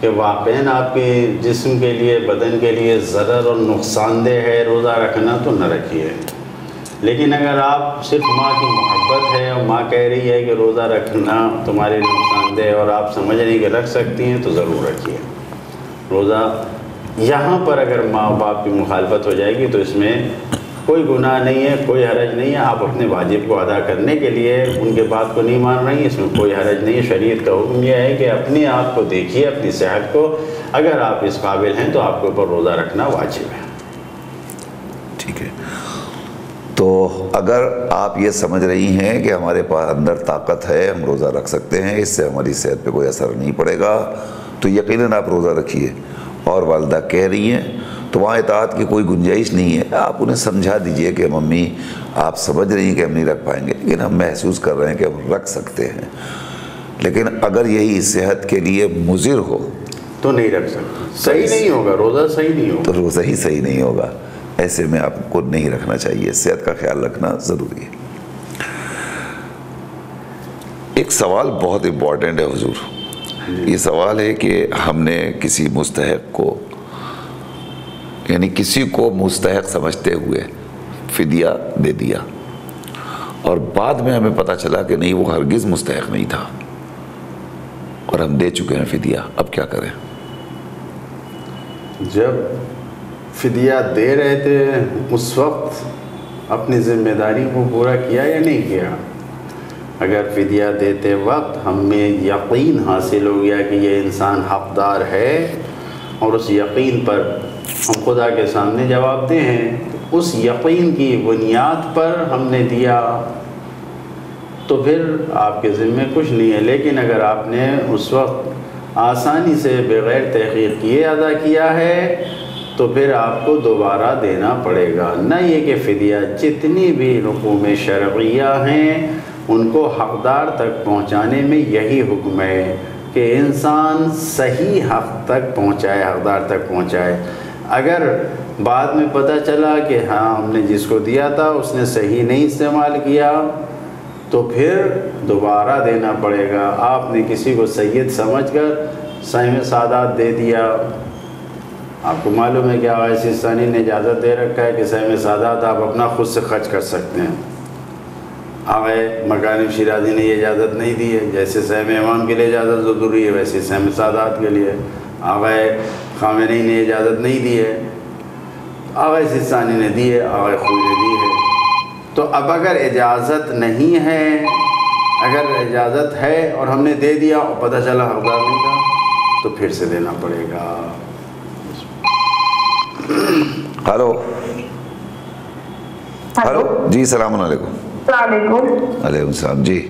کہ واقعاً آپ کے جسم کے لیے، بدن کے لیے ضرر اور نقصان دہ ہے روزہ رکھنا تو نہ رکھیے. لیکن اگر آپ صرف ماں کی محبت ہے اور ماں کہہ رہی ہے کہ روزہ رکھنا تمہارے نقصان دہ اور آپ سمجھ رہی کہ رکھ سکتی ہیں تو ضرور رکھیے روزہ. یہاں پر اگر ماں باپ کی مخالفت ہو جائے گی تو اس میں کوئی گناہ نہیں ہے، کوئی حرج نہیں ہے. آپ اپنے واجب کو ادا کرنے کے لیے ان کے بات کو نہیں مان رہی ہیں، اس میں کوئی حرج نہیں ہے. شریعت کا حکم یہ ہے کہ اپنے آپ کو دیکھیے، اپنی صحت کو. اگر آپ اس قابل ہیں تو آپ کے اوپر روزہ رکھنا واجب ہے. ٹھیک ہے. تو اگر آپ یہ سمجھ رہی ہیں کہ ہمارے پاس اندر طاقت ہے، ہم روزہ رکھ سکتے ہیں، اس سے ہماری صحت پہ کوئی اثر نہیں پڑے گا، تو یقیناً آپ روزہ رکھیے. اور والدہ کہہ رہی ہیں تو وہاں اطاعت کی کوئی گنجائش نہیں ہے. آپ انہیں سمجھا دیجئے کہ ممی آپ سمجھ رہی ہیں کہ ہم نہیں رکھ پائیں گے، لیکن ہم محسوس کر رہے ہیں کہ ہم رکھ سکتے ہیں. لیکن اگر یہی صحت کے لیے مضر ہو تو نہیں رکھ سکتے، صحیح نہیں ہوگا، روزہ صحیح نہیں ہوگا، تو روزہ ہی صحیح نہیں ہوگا. ایسے میں آپ کو نہیں رکھنا چاہیے. صحت کا خیال رکھنا ضروری ہے. ایک سوال بہت امپورٹنٹ ہے حضور. یہ سوال ہے کہ ہم نے کسی مستحق کو، یعنی کسی کو مستحق سمجھتے ہوئے فدیہ دے دیا اور بعد میں ہمیں پتہ چلا کہ نہیں، وہ ہرگز مستحق نہیں تھا اور ہم دے چکے ہیں فدیہ. اب کیا کریں؟ جب فدیہ دے رہے تھے اس وقت اپنی ذمہ داری کو پورا کیا یا نہیں کیا؟ اگر فدیہ دیتے وقت ہمیں یقین حاصل ہو گیا کہ یہ انسان حقدار ہے اور اس یقین پر ہم خدا کے سامنے جواب دیں ہیں، اس یقین کی بنیاد پر ہم نے دیا تو پھر آپ کے ذمہ کچھ نہیں ہے. لیکن اگر آپ نے اس وقت آسانی سے بغیر تحقیق کیے ادا کیا ہے تو پھر آپ کو دوبارہ دینا پڑے گا. نہ یہ کہ فدیہ جتنی بھی رقوم شرعیہ ہیں ان کو حقدار تک پہنچانے میں یہی حکم ہے کہ انسان صحیح حق تک پہنچائے، حقدار تک پہنچائے. اگر بعد میں پتہ چلا کہ ہاں ہم نے جس کو دیا تھا اس نے صحیح نہیں استعمال کیا تو پھر دوبارہ دینا پڑے گا. آپ نے کسی کو سید سمجھ کر سہم سعادت دے دیا. آپ کو معلوم ہے کہ آغا سیستانی نے اجازت دے رکھا ہے کہ سہم سعادت آپ اپنا خود سے خرچ کر سکتے ہیں. آغا مکارم شیرازی نے یہ اجازت نہیں دی ہے. جیسے سہم امام کے لیے اجازت ضروری ہے ویسے سہم سعادت کے لیے آغا خامنئی نے اجازت نہیں دی ہے، آغا سیستانی نے دی ہے، آغا خوئی نے دی ہے. تو اب اگر اجازت نہیں ہے، اگر اجازت ہے اور ہم نے دے دیا اور پتہ چلا حقدار نہیں تھا تو پھر سے دینا پڑے گا. ہلو ہلو جی السلام علیکم. السلام علیکم. علیکم السلام. جی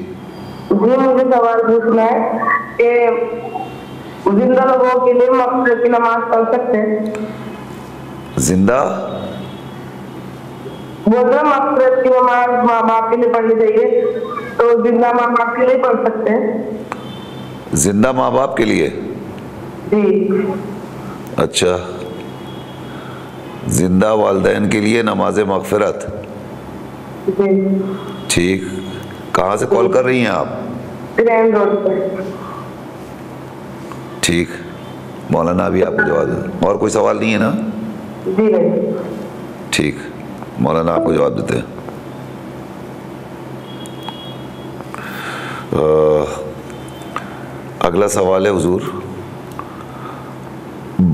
مجھے سوال پوچھنا ہے کہ زندہ لوگوں کے لیے مغفرت کی نماز پڑھ سکتے ہیں؟ زندہ بولتے مغفرت کی نماز ماں باپ کے لیے پڑھنی چاہیے، تو زندہ ماں باپ کے لیے پڑھ سکتے ہیں؟ زندہ ماں باپ کے لیے؟ جی. اچھا، زندہ والدین کے لیے نماز مغفرت. جی ٹھیک. کہاں سے کال کر رہی ہیں آپ؟ رین روڈ پہ. ٹھیک، مولانا ابھی آپ کو جواب دیں. اور کوئی سوال نہیں ہے نا؟ جی بھائی. ٹھیک، مولانا آپ کو جواب دیتے ہیں. اگلا سوال ہے حضور.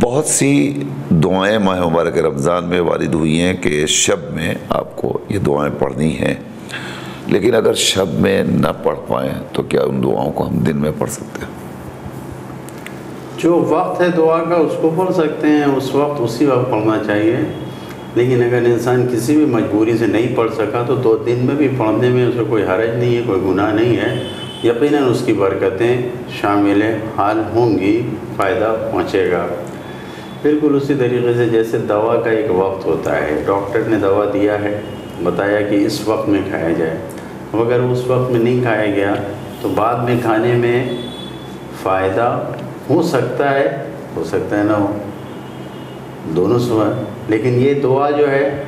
بہت سی دعائیں ماہ مبارک رمضان میں وارد ہوئی ہیں کہ شب میں آپ کو یہ دعائیں پڑھنی ہیں، لیکن اگر شب میں نہ پڑھ پائیں تو کیا ان دعاؤں کو ہم دن میں پڑھ سکتے ہیں؟ جو وقت ہے دعا کا اس کو پڑھ سکتے ہیں، اس وقت اسی وقت پڑھنا چاہیے. لیکن اگر انسان کسی بھی مجبوری سے نہیں پڑھ سکا تو 2 دن میں بھی پڑھنے میں اسے کوئی حرج نہیں ہے، کوئی گناہ نہیں ہے. یقیناً اس کی برکتیں شامل حال ہوں گی، فائدہ پہنچے گا. بالکل اسی طریقے سے جیسے دوا کا ایک وقت ہوتا ہے، ڈاکٹر نے دوا دیا ہے، بتایا کہ اس وقت میں کھایا جائے. اب اگر اس وقت میں نہیں کھایا گیا تو بعد میں کھانے میں فائدہ ہو سکتا ہے نہ ہو، دونوں سوال. لیکن یہ دعا جو ہے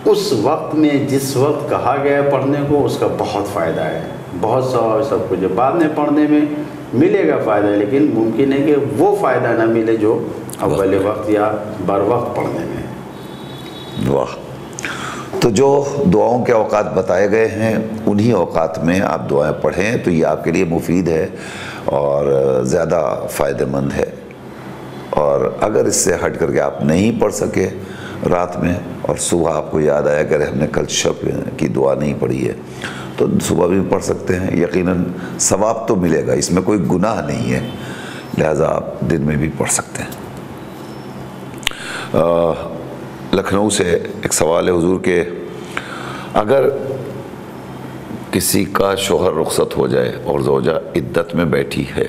اس وقت میں جس وقت کہا گیا پڑھنے کو اس کا بہت فائدہ ہے، بہت ثواب ہے سب کچھ. بعد میں پڑھنے میں ملے گا فائدہ، لیکن ممکن ہے کہ وہ فائدہ نہ ملے جو اول وقت یا بر وقت پڑھنے میں۔ واہ! تو جو دعاؤں کے اوقات بتائے گئے ہیں انہی اوقات میں آپ دعائیں پڑھیں تو یہ آپ کے لیے مفید ہے اور زیادہ فائدہ مند ہے۔ اور اگر اس سے ہٹ کر کے آپ نہیں پڑھ سکے رات میں اور صبح آپ کو یاد آیا کہ ہم نے کل شب کی دعا نہیں پڑھی ہے تو صبح بھی پڑھ سکتے ہیں، یقیناً ثواب تو ملے گا، اس میں کوئی گناہ نہیں ہے، لہٰذا آپ دن میں بھی پڑھ سکتے ہیں۔ لکھنؤ سے ایک سوال ہے حضور کہ اگر کسی کا شوہر رخصت ہو جائے اور زوجہ عدت میں بیٹھی ہے،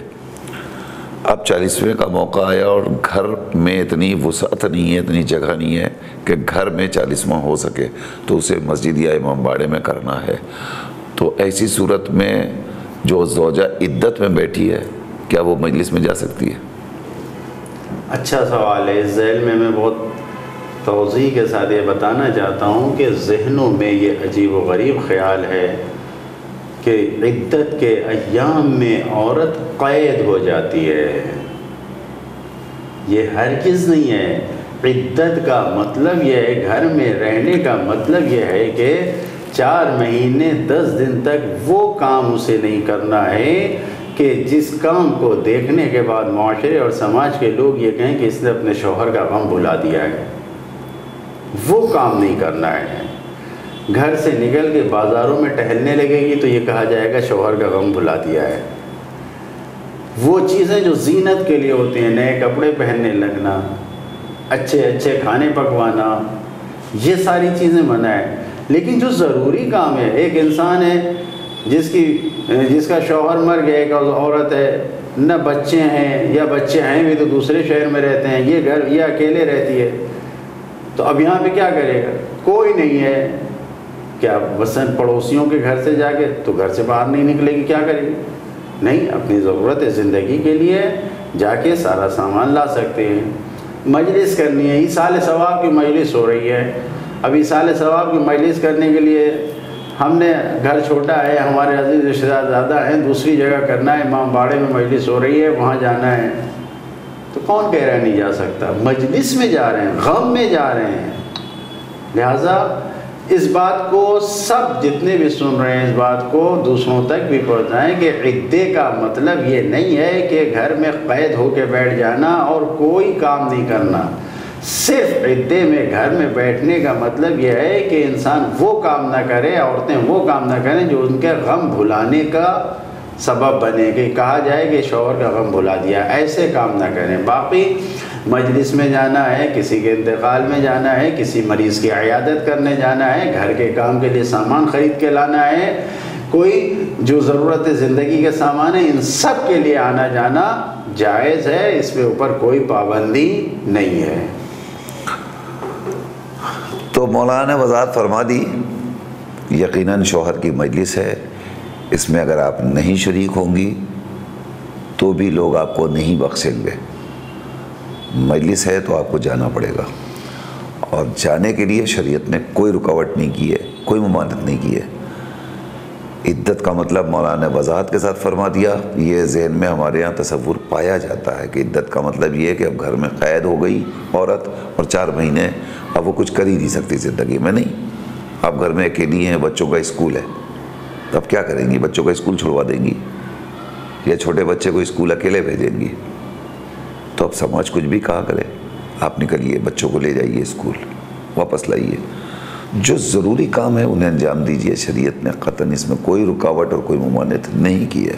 اب 40ویں کا موقع آیا اور گھر میں اتنی وسعت نہیں ہے، اتنی جگہ نہیں ہے کہ گھر میں 40واں ہو سکے، تو اسے مسجد یا امام باڑے میں کرنا ہے، تو ایسی صورت میں جو زوجہ عدت میں بیٹھی ہے کیا وہ مجلس میں جا سکتی ہے؟ اچھا سوال ہے۔ اس ذیل میں بہت توضیح کے ساتھ یہ بتانا چاہتا ہوں کہ ذہنوں میں یہ عجیب و غریب خیال ہے کہ عدت کے ایام میں عورت قید ہو جاتی ہے۔ یہ ہرگز نہیں ہے۔ عدت کا مطلب یہ ہے، گھر میں رہنے کا مطلب یہ ہے کہ 4 مہینے 10 دن تک وہ کام اسے نہیں کرنا ہے کہ جس کام کو دیکھنے کے بعد معاشرے اور سماج کے لوگ یہ کہیں کہ اس نے اپنے شوہر کا غم بھلا دیا ہے۔ وہ کام نہیں کرنا ہے۔ گھر سے نکل کے بازاروں میں ٹہلنے لگے گی تو یہ کہا جائے گا شوہر کا غم بھلا دیا ہے۔ وہ چیزیں جو زینت کے لیے ہوتی ہیں، نئے کپڑے پہننے لگنا، اچھے اچھے کھانے پکوانا، یہ ساری چیزیں منع ہے۔ لیکن جو ضروری کام ہے، ایک انسان ہے جس کا شوہر مر گیا، ایک عورت ہے، نہ بچے ہیں یا بچے ہیں بھی تو دوسرے شہر میں رہتے ہیں، یہ اکیلے رہتی ہے، تو اب یہاں پہ کیا کرے گا؟ کوئی نہیں ہے، کیا مثلاً پڑوسیوں کے گھر سے جا کے تو گھر سے باہر نہیں نکلے گی، کیا کرے گی؟ نہیں، اپنی ضرورت زندگی کے لیے جا کے سارا سامان لا سکتے ہیں۔ مجلس کرنی ہے، ایصال ثواب کی مجلس ہو رہی ہے، اب ایصال ثواب کی مجلس کرنے کے لیے ہم نے گھر چھوٹا ہے، ہمارے عزیز رشتہ دار زیادہ ہیں، دوسری جگہ کرنا ہے، امام باڑے میں مجلس ہو رہی ہے، وہاں جانا ہے، تو کون کہہ رہا ہے نہیں جا سکتا؟ مجلس میں جا رہے ہیں، غم میں جا رہے ہیں۔ لہٰذا اس بات کو سب جتنے بھی سن رہے ہیں، اس بات کو دوسروں تک بھی پہنچائیں کہ عدے کا مطلب یہ نہیں ہے کہ گھر میں قید ہو کے بیٹھ جانا اور کوئی کام نہیں کرنا۔ صرف عدے میں گھر میں بیٹھنے کا مطلب یہ ہے کہ انسان وہ کام نہ کرے، عورتیں وہ کام نہ کریں جو ان کے غم بھلانے کا سبب بنے، کہ کہا جائے کہ شوہر کا غم بھلا دیا، ایسے کام نہ کریں۔ باقی مجلس میں جانا ہے، کسی کے انتقال میں جانا ہے، کسی مریض کی عیادت کرنے جانا ہے، گھر کے کام کے لیے سامان خرید کے لانا ہے، کوئی جو ضرورت زندگی کے سامان ہے، ان سب کے لیے آنا جانا جائز ہے، اس پہ اوپر کوئی پابندی نہیں ہے۔ تو مولانا نے وضاحت فرما دی، یقیناً شوہر کی مجلس ہے، اس میں اگر آپ نہیں شریک ہوں گی تو بھی لوگ آپ کو نہیں بخشیں گے۔ مجلس ہے تو آپ کو جانا پڑے گا، اور جانے کے لیے شریعت نے کوئی رکاوٹ نہیں کی ہے، کوئی ممانعت نہیں کی ہے۔ عدت کا مطلب مولانا نے وضاحت کے ساتھ فرما دیا۔ یہ ذہن میں ہمارے ہاں تصور پایا جاتا ہے کہ عدت کا مطلب یہ ہے کہ اب گھر میں قید ہو گئی عورت اور 4 مہینے اب وہ کچھ کر ہی نہیں سکتی زندگی میں۔ نہیں، اب گھر میں اکیلی ہیں، بچوں کا اسکول ہے، تو اب کیا کریں گی؟ بچوں کا اسکول چھوڑوا دیں گی یا چھوٹے بچے کو اسکول اکیلے بھیجیں گی؟ تو اب سماج کچھ بھی کہا کرے، آپ نکلیے، بچوں کو لے جائیے اسکول، واپس لائیے، جو ضروری کام ہے انہیں انجام دیجیے۔ شریعت نے قطعاً اس میں کوئی رکاوٹ اور کوئی ممانعت نہیں کی ہے۔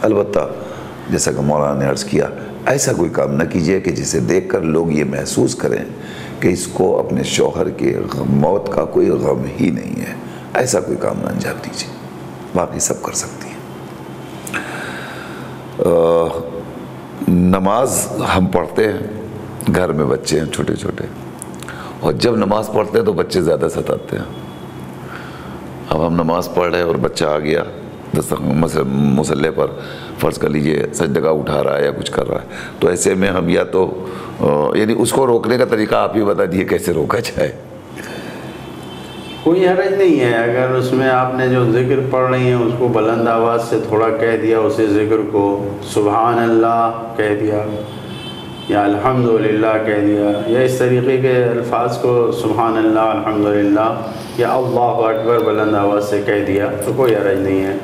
البتہ جیسا کہ مولانا نے عرض کیا، ایسا کوئی کام نہ کیجیے کہ جسے دیکھ کر لوگ یہ محسوس کریں کہ اس کو اپنے شوہر کے موت کا کوئی غم ہی نہیں ہے، ایسا کوئی کام نہ انجام دیجیے، باقی سب کر سکتی ہیں۔ نماز ہم پڑھتے ہیں، گھر میں بچے ہیں چھوٹے چھوٹے، اور جب نماز پڑھتے ہیں تو بچے زیادہ ستاتے ہیں۔ اب ہم نماز پڑھ رہے ہیں اور بچہ آ گیا مصلی پر، فرض کر لیجئے سجدہ اٹھا رہا ہے یا کچھ کر رہا ہے، تو ایسے میں ہم یا تو یعنی اس کو روکنے کا طریقہ آپ ہی بتا دیے کیسے روکا جائے۔ کوئی حرج نہیں ہے اگر اس میں آپ نے جو ذکر پڑھ رہی ہیں اس کو بلند آواز سے تھوڑا کہہ دیا، اسی ذکر کو سبحان اللہ کہہ دیا یا الحمدللہ کہہ دیا، یا اس طریقے کے الفاظ کو سبحان اللہ الحمدللہ یا اللہ اکبر بلند آواز سے کہہ دیا تو کوئی حرج نہیں ہے۔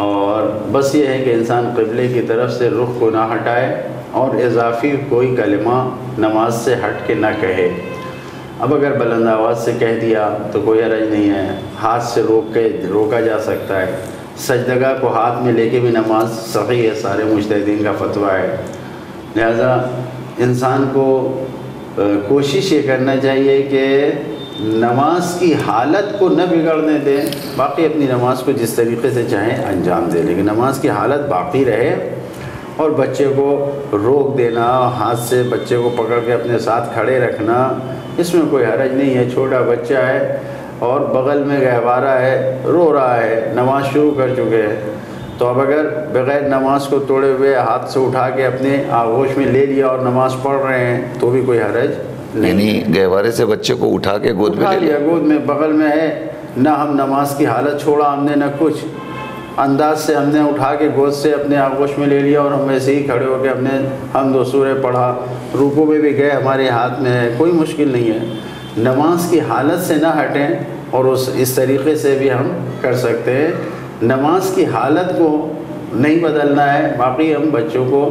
اور بس یہ ہے کہ انسان قبلے کی طرف سے رخ کو نہ ہٹائے اور اضافی کوئی کلمہ نماز سے ہٹ کے نہ کہے۔ اب اگر بلند آواز سے کہہ دیا تو کوئی حرج نہیں ہے، ہاتھ سے روکا جا سکتا ہے۔ سجدگاہ کو ہاتھ میں لے کے بھی نماز صحیح ہے، سارے مجتہدین کا فتویٰ ہے۔ لہذا انسان کو کوشش یہ کرنا چاہیے کہ نماز کی حالت کو نہ بگڑنے دیں، باقی اپنی نماز کو جس طریقے سے چاہیں انجام دیں، لیکن نماز کی حالت باقی رہے۔ اور بچے کو روک دینا، ہاتھ سے بچے کو پکڑ کے اپنے ساتھ کھڑے رکھنا، اس میں کوئی حرج نہیں ہے۔ چھوٹا بچہ ہے اور بغل میں گہوارہ ہے، رو رہا ہے، نماز شروع کر چکے ہیں، تو اب اگر بغیر نماز کو توڑے ہوئے ہاتھ سے اٹھا کے اپنے آغوش میں لے لیا اور نماز پڑھ رہے ہیں تو بھی کوئی حرج نہیں۔ یعنی گہوارے سے بچے کو اٹھا کے گود میں لے لیا، گود میں بغل میں ہے، نہ ہم نماز کی حالت چھوڑا ہم نے، نہ کچھ انداز سے ہم نے اٹھا کے گود سے اپنے آغوش میں لے لیا اور ہم ایسے ہی کھڑے ہو کے اپنے حمد و سورہ پڑھا، رکوع میں بھی گئے، ہمارے ہاتھ میں ہے، کوئی مشکل نہیں ہے۔ نماز کی حالت سے نہ ہٹیں اور اس طریقے سے بھی ہم کر سکتے ہیں۔ نماز کی حالت کو نہیں بدلنا ہے، باقی ہم بچوں کو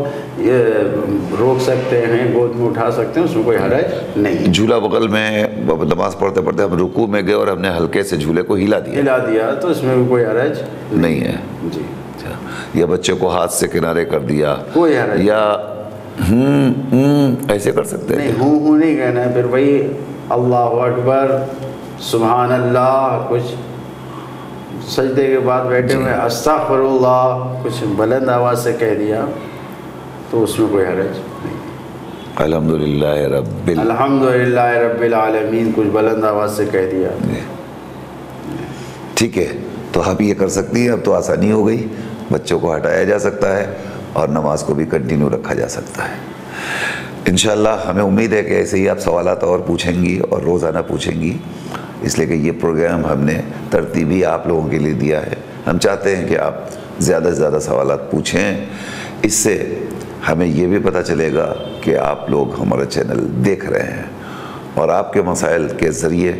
روک سکتے ہیں، گود میں اٹھا سکتے ہیں، اس میں کوئی حرج نہیں۔ جھولا بغل میں نماز پڑھتے پڑھتے ہم رکوع میں گئے اور ہم نے ہلکے سے جھولے کو ہلا دیا تو اس میں بھی کوئی حرج نہیں ہے جی۔ یا بچے کو ہاتھ سے کنارے کر دیا، کوئی حرج یا ایسے کر سکتے ہیں؟ نہیں، ہوں نہیں کہنا ہے، پھر وہی اللہ اکبر سبحان اللہ، کچھ سجدے کے بعد بیٹھے ہوئے استغفر اللہ کچھ بلند آواز سے کہہ دیا تو اس میں کوئی حرج نہیں۔ الحمدللہ رب العالمین کچھ بلند آواز سے کہہ دیا، ٹھیک ہے۔ تو آپ یہ کر سکتی ہیں، اب تو آسانی ہو گئی، بچوں کو ہٹایا جا سکتا ہے اور نماز کو بھی کنٹینیو رکھا جا سکتا ہے۔ انشاءاللہ ہمیں امید ہے کہ ایسے ہی آپ سوالات اور پوچھیں گی اور روزانہ پوچھیں گی، اس لیے کہ یہ پروگرام ہم نے ترتیبی آپ لوگوں کے لیے دیا ہے۔ ہم چاہتے ہیں کہ آپ زیادہ سے زیادہ سوالات پوچھیں، اس سے ہمیں یہ بھی پتہ چلے گا کہ آپ لوگ ہمارا چینل دیکھ رہے ہیں اور آپ کے مسائل کے ذریعے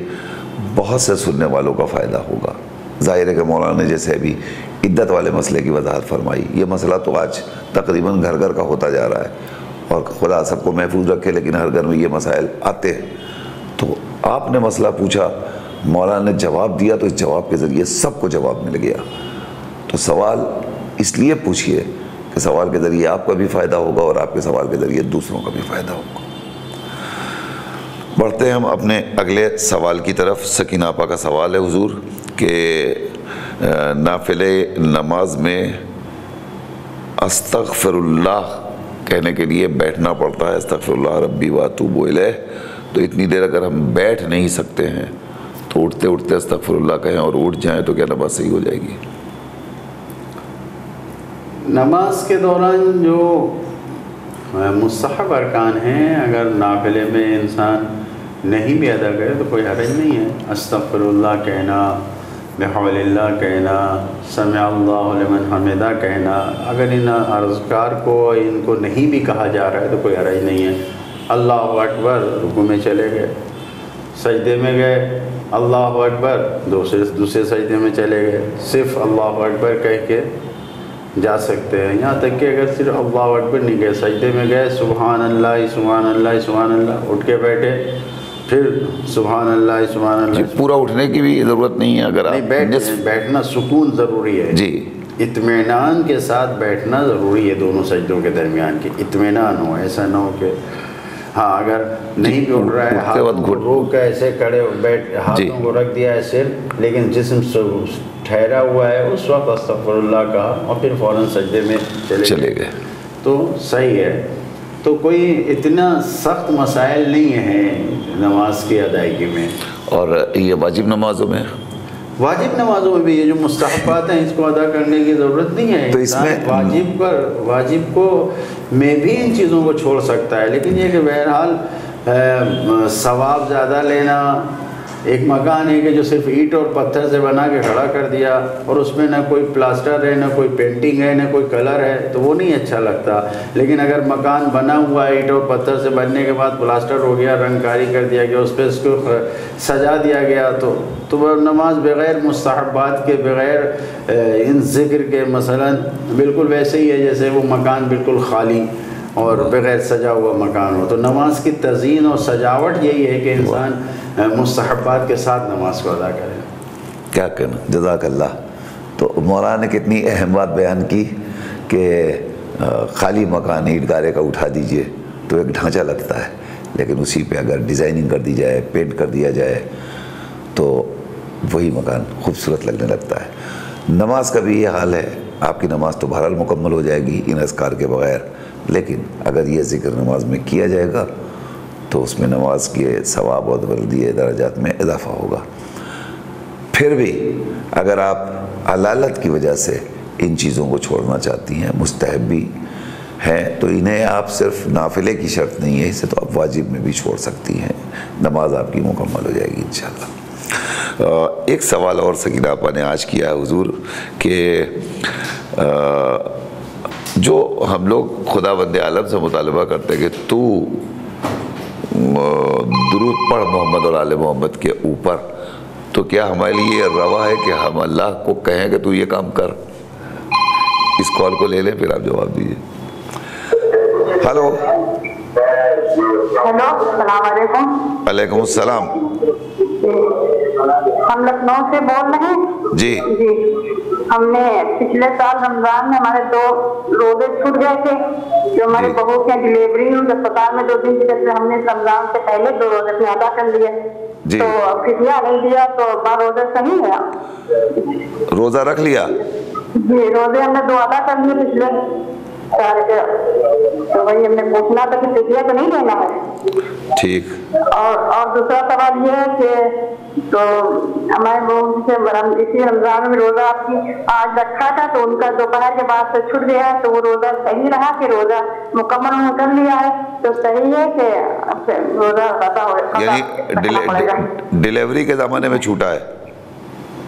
بہت سے سننے والوں کا فائدہ ہوگا۔ ظاہر ہے کہ مولانا نے جیسے ابھی عدت والے مسئلے کی وضاحت فرمائی، یہ مسئلہ تو آج تقریباً گھر گھر کا ہوتا جا رہا ہے اور خدا سب کو محفوظ رکھے، لیکن ہر گھر میں یہ مسائل آتے ہیں۔ تو آپ نے مسئلہ پوچھا، مولانا نے جواب دیا، تو اس جواب کے ذریعے سب کو جواب مل گیا۔ تو سوال اس لیے پوچھئے کہ سوال کے ذریعے آپ کا بھی فائدہ ہوگا اور آپ کے سوال کے ذریعے دوسروں کا بھی فائدہ ہوگا۔ بڑھتے ہیں ہم اپنے اگلے سوال کی طرف۔ سکینہ آپا کا سوال ہے حضور کہ نافلے نماز میں استغفر اللہ کہنے کے لیے بیٹھنا پڑتا ہے، استغفر اللہ ربی واتوب الیہ، تو اتنی دیر اگر ہم بیٹھ نہیں سکتے ہیں تو اٹھتے اٹھتے استغفر اللہ کہیں اور اٹھ جائیں تو کیا نماز صحیح ہو جائے گی؟ نماز کے دوران جو مستحب ارکان ہیں اگر نافلے میں انسان نہیں بھی ادا کرے تو کوئی حرج نہیں ہے۔ استغفر اللہ کہنا، بحول اللہ کہنا، سمع اللہ لمن حمدہ کہنا، اگر ان اذکار کو نہیں بھی کہا جا رہا ہے تو کوئی حرج نہیں ہے۔ اللہ اکبر، رکوع میں چلے گئے، سجدے میں گئے، اللہ اکبر، دوسرے سجدے میں چلے گئے، صرف اللہ اکبر کہہ کے جا سکتے ہیں۔ یہاں تک کہ اگر صرف اللہ اکبر نہیں گئے، سجدے میں گئے، سبحان اللہ سبحان اللہ سبحان اللہ، اٹھ کے بیٹھے، پھر سبحان اللہ سبحان اللہ۔ پورا اٹھنے کی بھی ضرورت نہیں ہے، اگر آپ بیٹھنا سکون ضروری ہے جی، اطمینان کے ساتھ بیٹھنا ضروری ہے، دونوں سجدوں کے درمیان کی اطمینان ہو، ایسا نہ ہو کہ ہاں اگر نہیں بھی اٹھ رہا ہے ہاتھوں کو روک کے ایسے کھڑے بیٹھ، ہاتھوں کو رکھ دیا ہے صرف، لیکن جسم ٹھہرا ہوا ہے، اس وقت استغفر اللہ کہا اور پھر فوراً سجدے میں چلے گئے تو صحیح ہے۔ تو کوئی اتنا سخت مسائل نہیں ہیں نماز کی ادائیگی میں۔ اور یہ واجب نمازوں میں، واجب نمازوں میں بھی یہ جو مستحبات ہیں اس کو ادا کرنے کی ضرورت نہیں ہے۔ تو اس میں واجب کو میں بھی ان چیزوں کو چھوڑ سکتا ہے، لیکن یہ کہ بہرحال ثواب زیادہ لینا ایک مکان ہے کہ جو صرف اینٹ اور پتھر سے بنا کے کھڑا کر دیا اور اس میں نہ کوئی پلاسٹر ہے، نہ کوئی پینٹنگ ہے، نہ کوئی کلر ہے، تو وہ نہیں اچھا لگتا. لیکن اگر مکان بنا ہوا ہے اینٹ اور پتھر سے بننے کے بعد پلاسٹر ہو گیا، رنگ کاری کر دیا گیا، اس پہ اس کو سجا دیا گیا، تو وہ نماز بغیر مستحبات کے، بغیر ان ذکر کے مثلا بالکل ویسے ہی ہے جیسے وہ مکان بالکل خالی اور بغیر سجا ہوا مکان ہو. تو نماز کی تزئین اور سجاوٹ یہی ہے کہ انسان مستحبات کے ساتھ نماز کو ادا کرے. کیا کہنا، جزاک اللہ. تو مولانا نے کتنی اہم بات بیان کی کہ خالی مکان اینٹ گارے کا اٹھا دیجئے تو ایک ڈھانچہ لگتا ہے، لیکن اسی پہ اگر ڈیزائننگ کر دی جائے، پینٹ کر دیا جائے تو وہی مکان خوبصورت لگنے لگتا ہے. نماز کا بھی یہ حال ہے. آپ کی نماز تو بہرحال مکمل ہو جائے گی ان اذکار کے بغیر، لیکن اگر یہ ذکر نماز میں کیا جائے گا تو اس میں نماز کے ثواب اور بلندی درجات میں اضافہ ہوگا. پھر بھی اگر آپ علالت کی وجہ سے ان چیزوں کو چھوڑنا چاہتی ہیں، مستحب بھی ہیں، تو انہیں آپ صرف نافلے کی شرط نہیں ہے، اسے تو آپ واجب میں بھی چھوڑ سکتی ہیں. نماز آپ کی مکمل ہو جائے گی انشاءاللہ. ایک سوال اور سکینہ آپا نے آج کیا ہے حضور کہ جو ہم لوگ خداوند عالم سے مطالبہ کرتے ہیں کہ تو درود پڑھ محمد اور آل محمد کے اوپر، تو کیا ہمارے لیے یہ روا ہے کہ ہم اللہ کو کہیں کہ تو یہ کام کر؟ اس کال کو لے لیں پھر آپ جواب دیجیے. ہلو. ہیلو، السلام علیکم. وعلیکم السلام. ہم لکھنؤ سے بول رہے ہیں. جی جی، ہم نے پچھلے سال رمضان میں ہمارے 2 روزے چھوٹ گئے تھے. جو ہماری بہو کی ڈلیوری ہوئی اسپتال میں 2 دن کی، ہم نے رمضان سے پہلے 2 روزے اپنے ادا کر لیے. جی. تو فدیہ نہیں دیا تو روزہ صحیح ہے؟ روزہ رکھ لیا؟ جی، روزے ہم نے 2 ادا کر لیے پچھلے سال کے. تو وہی ہم نے پوچھنا تھا کہ فدیہ تو نہیں دینا ہے. ٹھیک. اور دوسرا سوال یہ ہے کہ تو ہمارے بہو سے اسی رمضان میں روزہ آپ کی آج رکھا تھا، تو ان کا دوپہر کے بعد سے چھٹ گیا، تو وہ روزہ صحیح رہا کہ روزہ مکمل انہوں نے کر لیا ہے تو صحیح ہے کہ روزہ یعنی ڈیلیوری کے زمانے میں چھوٹا ہے؟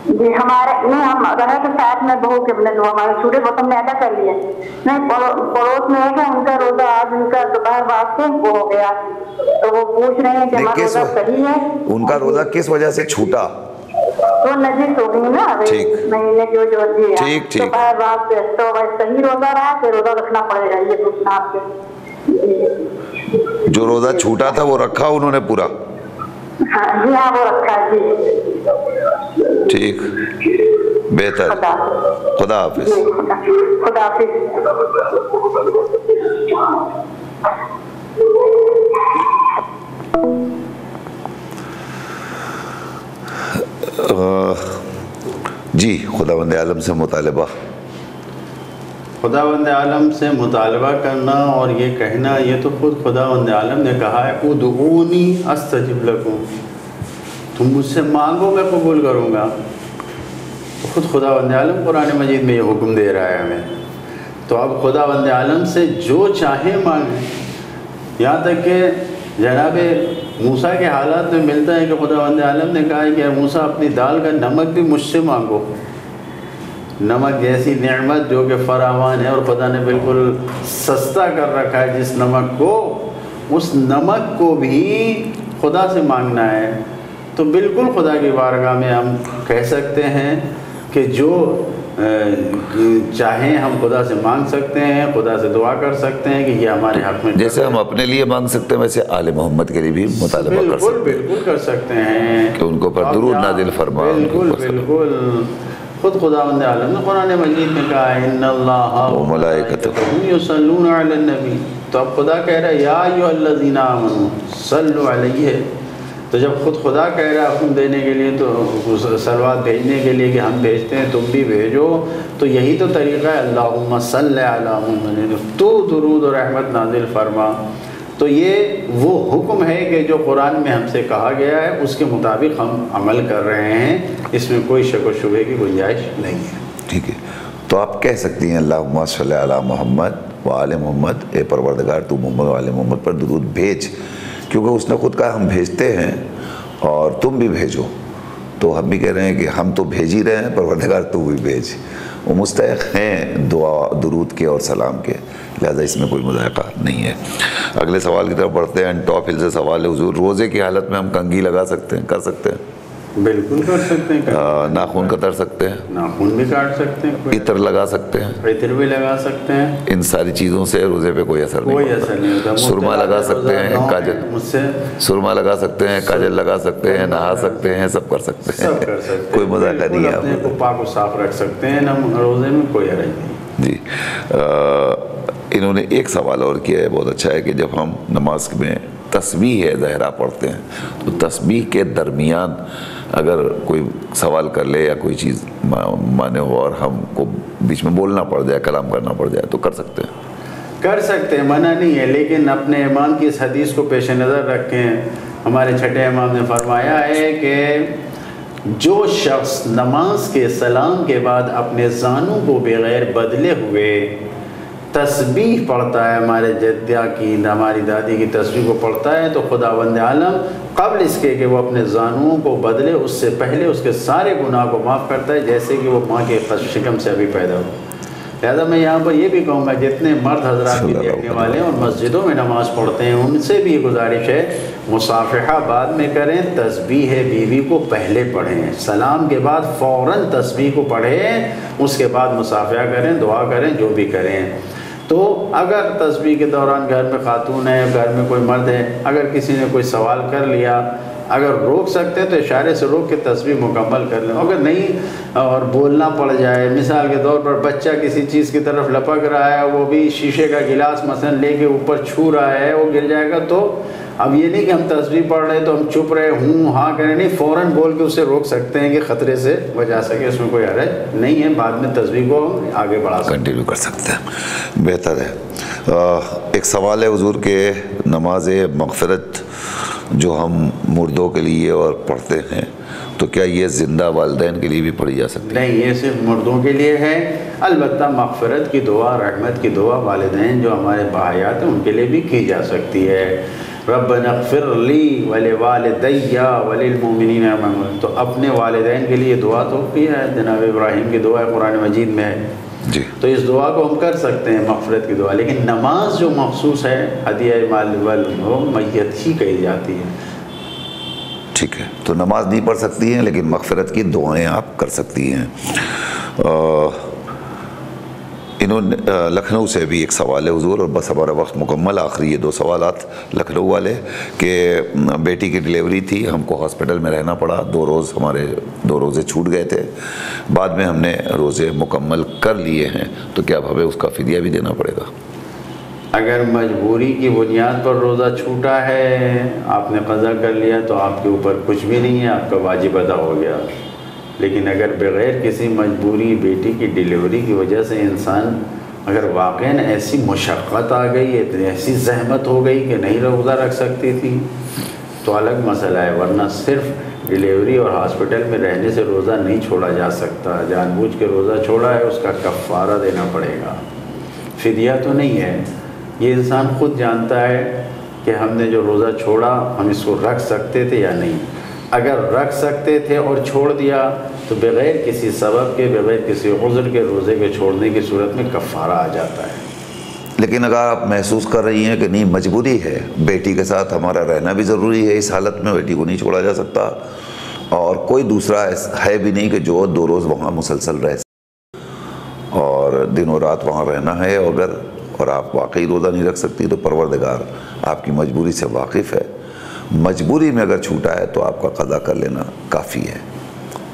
جی، ہمارے نہیں، ہم رہے تو ساتھ میں بہو کے اپنے ہمارے چھوٹے بہت ہم نے ادا کر لیے. نہیں، پڑوس میں ایک ہے، ان کا روزہ آج ان کا دوپہر بعد سے وہ ہو گیا، تو وہ پوچھ رہے ہیں کہ ہمارا روزہ صحیح ہے. ان کا روزہ کس وجہ سے چھوٹا؟ وہ نجس ہو گئی نا مہینے جو ٹھیک دوپہر بعد سے، تو صحیح روزہ رہا کہ روزہ رکھنا پڑے گا، یہ پوچھنا آپ سے. جو روزہ چھوٹا تھا وہ رکھا انہوں نے پورا؟ جی ہاں، وہ رکھا ہے. جی ٹھیک، بہتر. خدا حافظ. خدا حافظ. جی، خداوند عالم سے مطالبہ. خداوند عالم سے مطالبہ کرنا اور یہ کہنا، یہ تو خود خداوند عالم نے کہا ہے، ادعونی استجب لکم، تم مجھ سے مانگو میں قبول کروں گا. خود خداوند عالم قرآن مجید میں یہ حکم دے رہا ہے ہمیں. تو اب خداوند عالم سے جو چاہیں مانگیں. یہاں تک کہ جناب موسیٰ کے حالات میں ملتا ہے کہ خداوند عالم نے کہا ہے کہ موسیٰ اپنی دال کا نمک بھی مجھ سے مانگو. نمک جیسی نعمت جو کہ فراوان ہے اور خدا نے بالکل سستا کر رکھا ہے جس نمک کو، اس نمک کو بھی خدا سے مانگنا ہے. تو بالکل خدا کی بارگاہ میں ہم کہہ سکتے ہیں کہ جو چاہیں ہم خدا سے مانگ سکتے ہیں، خدا سے دعا کر سکتے ہیں کہ یہ ہمارے حق میں. جیسے ہم اپنے لیے مانگ سکتے ہیں ویسے آل محمد کے لیے بھی مطالبہ کر سکتے ہیں. بالکل کر سکتے ہیں کہ ان کو پر درود نازل فرما. بالکل. خود خداوند عالم نے قرآن مجید میں کہا ہے ان اللہ وملائکتہ یصلون علی النبی. تو اب خدا کہہ رہا ہے یا ایھا الذین آمنوا صلوا علیہ. تو جب خود خدا کہہ رہا ہے حکم دینے کے لیے، تو صلوات بھیجنے کے لیے کہ ہم بھیجتے ہیں تم بھی بھیجو، تو یہی تو طریقہ ہے. اللہم صلی علی محمد، تو درود و رحمت نازل فرما. تو یہ وہ حکم ہے کہ جو قرآن میں ہم سے کہا گیا ہے، اس کے مطابق ہم عمل کر رہے ہیں. اس میں کوئی شک و شبہ کی گنجائش نہیں ہے. ٹھیک ہے. تو آپ کہہ سکتی ہیں اللہم صلی علی محمد و آل محمد، اے پروردگار تو محمد و آل محمد پر درود بھیج، کیونکہ اس نے خود کہا ہم بھیجتے ہیں. اور تم بھی بھیجو. تو ہم بھی کہہ رہے ہیں کہ ہم تو بھیج ہی رہے ہیں، پروردگار تو بھی بھیج. وہ مستحق ہیں دعا درود کے اور سلام کے، لہذا اس میں کوئی مذائقہ نہیں ہے. اگلے سوال کی طرف بڑھتے ہیں. ٹاپ ہل سے سوال ہے، حضور روزے کی حالت میں ہم کنگھی لگا سکتے ہیں؟ کر سکتے ہیں. بالکل کر سکتے ہیں. ناخن کتر سکتے ہیں، ناخن بھی کاٹ سکتے ہیں، عطر لگا سکتے ہیں، عطر بھی لگا سکتے ہیں. ان ساری چیزوں سے روزے پہ کوئی اثر کوئی اثر نہیں ہوتا. سرما لگا سکتے ہیں، کاجل مجھ سے سرما لگا سکتے ہیں، کاجل لگا سکتے ہیں، نہا سکتے ہیں، سب کر سکتے ہیں. سب کر سکتے ہیں. کوئی مذاقہ نہیں ہے. اپنے کو پاک و صاف رکھ سکتے ہیں. روزے میں کوئی حرج نہیں. جی انہوں نے ایک سوال اور کیا ہے، بہت اچھا ہے، کہ جب ہم نماز میں تسبیح ظاہرہ پڑھتے ہیں تو تسبیح کے درمیان اگر کوئی سوال کر لے یا کوئی چیز مانے ہو اور ہم کو بیچ میں بولنا پڑ جائے، کلام کرنا پڑ جائے، تو کر سکتے ہیں؟ کر سکتے ہیں، منع نہیں ہے، لیکن اپنے امام کی اس حدیث کو پیش نظر رکھیں. ہمارے چھٹے امام نے فرمایا ہے کہ جو شخص نماز کے سلام کے بعد اپنے زانوں کو بغیر بدلے ہوئے تسبیح پڑھتا ہے، ہمارے جدہ کی ہماری دادی کی تسبیح کو پڑھتا ہے، تو خداوند عالم قبل اس کے کہ وہ اپنے زانوں کو بدلے اس سے پہلے اس کے سارے گناہ کو معاف کرتا ہے، جیسے کہ وہ ماں کے شکم سے ابھی پیدا ہو. لہٰذا میں یہاں پر یہ بھی کہوں گا، جتنے مرد حضرات بھی دیکھنے والے ہیں اور مسجدوں میں نماز پڑھتے ہیں، ان سے بھی یہ گزارش ہے مصافحہ بعد میں کریں، تسبیح بیوی کو پہلے پڑھیں، سلام کے بعد فوراً تسبیح کو پڑھیں، اس کے بعد مصافحہ کریں، دعا کریں، جو بھی کریں. تو اگر تسبیح کے دوران گھر میں خاتون ہے، گھر میں کوئی مرد ہے، اگر کسی نے کوئی سوال کر لیا، اگر روک سکتے ہیں تو اشارے سے روک کے تسبیح مکمل کر لیں. اگر نہیں اور بولنا پڑ جائے، مثال کے طور پر بچہ کسی چیز کی طرف لپک رہا ہے، وہ بھی شیشے کا گلاس مثلا لے کے اوپر چھو رہا ہے، وہ گر جائے گا، تو اب یہ نہیں کہ ہم تسبیح پڑھ رہے ہیں تو ہم چپ رہے ہوں ہاں کریں، نہیں، فوراً بول کے اسے روک سکتے ہیں کہ خطرے سے بچا سکے. اس میں کوئی حرج نہیں ہے، بعد میں تسبیح کو آگے بڑھا سکتے ہیں، کنٹینیو کر سکتے ہیں، بہتر ہے. ایک سوال ہے حضور کہ نماز مغفرت جو ہم مردوں کے لیے اور پڑھتے ہیں، تو کیا یہ زندہ والدین کے لیے بھی پڑھی جا سکتی ہے؟ نہیں، یہ صرف مردوں کے لیے ہے. البتہ مغفرت کی دعا، رحمت کی دعا والدین جو ہمارے باحیات ہیں ان کے لیے بھی کی جا سکتی ہے. ربنا اغفر لی ولوالدی وللمؤمنین. تو اپنے والدین کے لیے دعا تو کی ہے، جناب ابراہیم کی دعا قرآن مجید میں ہے. جی، تو اس دعا کو ہم کر سکتے ہیں، مغفرت کی دعا. لیکن نماز جو مخصوص ہے، ہدیہ مال وہ میت ہی کہی جاتی ہے. ٹھیک ہے، تو نماز نہیں پڑھ سکتی ہیں لیکن مغفرت کی دعائیں آپ کر سکتی ہیں. انہوں نے لکھنؤ سے بھی ایک سوال ہے حضور، اور بس ہمارا وقت مکمل. آخری یہ 2 سوالات لکھنؤ والے کہ بیٹی کی ڈیلیوری تھی، ہم کو ہاسپٹل میں رہنا پڑا، 2 روز ہمارے 2 روزے چھوٹ گئے تھے، بعد میں ہم نے روزے مکمل کر لیے ہیں، تو کیا اب ہمیں اس کا فدیہ بھی دینا پڑے گا؟ اگر مجبوری کی بنیاد پر روزہ چھوٹا ہے، آپ نے قضا کر لیا، تو آپ کے اوپر کچھ بھی نہیں ہے، آپ کا واجب ادا ہو گیا. لیکن اگر بغیر کسی مجبوری، بیٹی کی ڈیلیوری کی وجہ سے انسان اگر واقعاً ایسی مشقت آ گئی، ایسی زحمت ہو گئی کہ نہیں روزہ رکھ سکتی تھی، تو الگ مسئلہ ہے. ورنہ صرف ڈیلیوری اور ہاسپٹل میں رہنے سے روزہ نہیں چھوڑا جا سکتا. جان بوجھ کے روزہ چھوڑا ہے، اس کا کفارہ دینا پڑے گا، فدیہ تو نہیں ہے. یہ انسان خود جانتا ہے کہ ہم نے جو روزہ چھوڑا، ہم اس کو رکھ سکتے تھے یا نہیں. اگر رکھ سکتے تھے اور چھوڑ دیا تو بغیر کسی سبب کے، بغیر کسی عذر کے روزے کے چھوڑنے کی صورت میں کفارہ آ جاتا ہے. لیکن اگر آپ محسوس کر رہی ہیں کہ نہیں مجبوری ہے، بیٹی کے ساتھ ہمارا رہنا بھی ضروری ہے، اس حالت میں بیٹی کو نہیں چھوڑا جا سکتا، اور کوئی دوسرا ہے بھی نہیں کہ جو 2 روز وہاں مسلسل رہ اور دن و رات وہاں رہنا ہے، اور آپ واقعی روزہ نہیں رکھ سکتی، تو پروردگار آپ کی مجبوری سے واقف ہے. مجبوری میں اگر چھوٹا ہے تو آپ کا قضا کر لینا کافی ہے.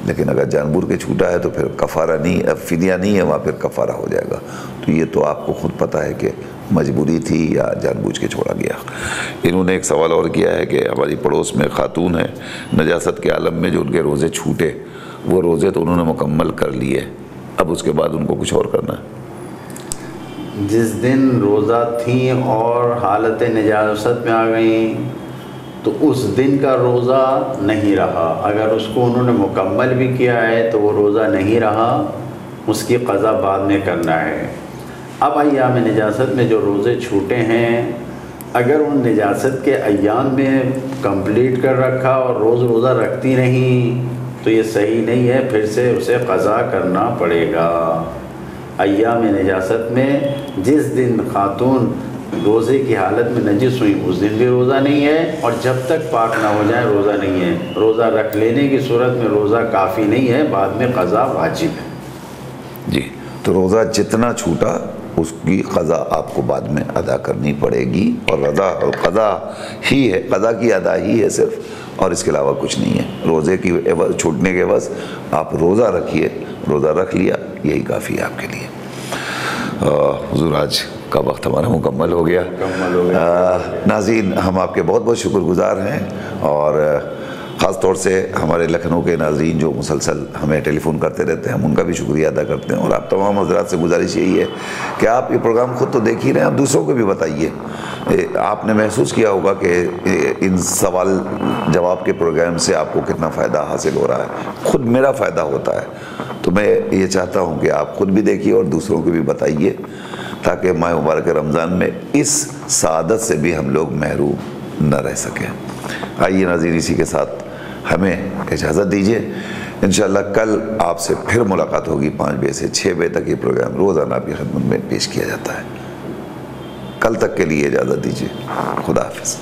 لیکن اگر جان بوجھ کے چھوٹا ہے تو پھر کفارہ نہیں، فدیہ نہیں ہے، وہاں پھر کفارہ ہو جائے گا. تو یہ تو آپ کو خود پتہ ہے کہ مجبوری تھی یا جان بوجھ کے چھوڑا گیا. انہوں نے ایک سوال اور کیا ہے کہ ہماری پڑوس میں خاتون ہے، نجاست کے عالم میں جو ان کے روزے چھوٹے، وہ روزے تو انہوں نے مکمل کر لیے، اب اس کے بعد ان کو کچھ اور کرنا ہے. جس دن روزہ تھیں اور حالت نجاست میں آ گئیں تو اس دن کا روزہ نہیں رہا. اگر اس کو انہوں نے مکمل بھی کیا ہے تو وہ روزہ نہیں رہا، اس کی قضا بعد میں کرنا ہے. اب ایام نجاست میں جو روزے چھوٹے ہیں، اگر ان نجاست کے ایام میں کمپلیٹ کر رکھا اور روز روزہ رکھتی نہیں تو یہ صحیح نہیں ہے، پھر سے اسے قضا کرنا پڑے گا۔ ایام نجاست میں جس دن خاتون روزے کی حالت میں نجس ہوئی اس دن بھی روزہ نہیں ہے، اور جب تک پاک نہ ہو جائے روزہ نہیں ہے۔ روزہ رکھ لینے کی صورت میں روزہ کافی نہیں ہے، بعد میں قضا واجب ہے۔ جی، تو روزہ جتنا چھوٹا اس کی قضا آپ کو بعد میں ادا کرنی پڑے گی، اور قضا ہی ہے، قضا کی ادا ہی ہے صرف، اور اس کے علاوہ کچھ نہیں ہے۔ روزے کی چھوٹنے کے عوض آپ روزہ رکھیے، روزہ رکھ لیا یہی کافی ہے آپ کے لیے۔ حضور آج کا وقت ہمارا مکمل ہو گیا۔ ناظرین، ہم آپ کے بہت بہت شکر گزار ہیں، اور خاص طور سے ہمارے لکھنؤ کے ناظرین جو مسلسل ہمیں ٹیلی فون کرتے رہتے ہیں، ہم ان کا بھی شکریہ ادا کرتے ہیں، اور آپ تمام حضرات سے گزارش یہی ہے کہ آپ یہ پروگرام خود تو دیکھ ہی رہے ہیں، آپ دوسروں کو بھی بتائیے۔ آپ نے محسوس کیا ہوگا کہ ان سوال جواب کے پروگرام سے آپ کو کتنا فائدہ حاصل ہو رہا ہے، خود میرا فائدہ ہوتا ہے، تو میں یہ چاہتا ہوں کہ آپ خود بھی دیکھیے اور دوسروں کو بھی بتائیے، تاکہ ماہ مبارک رمضان میں اس سعادت سے بھی ہم لوگ محروم نہ رہ سکیں۔ آئیے ناظرین، اسی کے ساتھ ہمیں اجازت دیجیے، انشاءاللہ کل آپ سے پھر ملاقات ہوگی۔ 5 بجے سے 6 بجے تک یہ پروگرام روزانہ آپ کی خدمت میں پیش کیا جاتا ہے۔ کل تک کے لیے اجازت دیجیے، خدا حافظ۔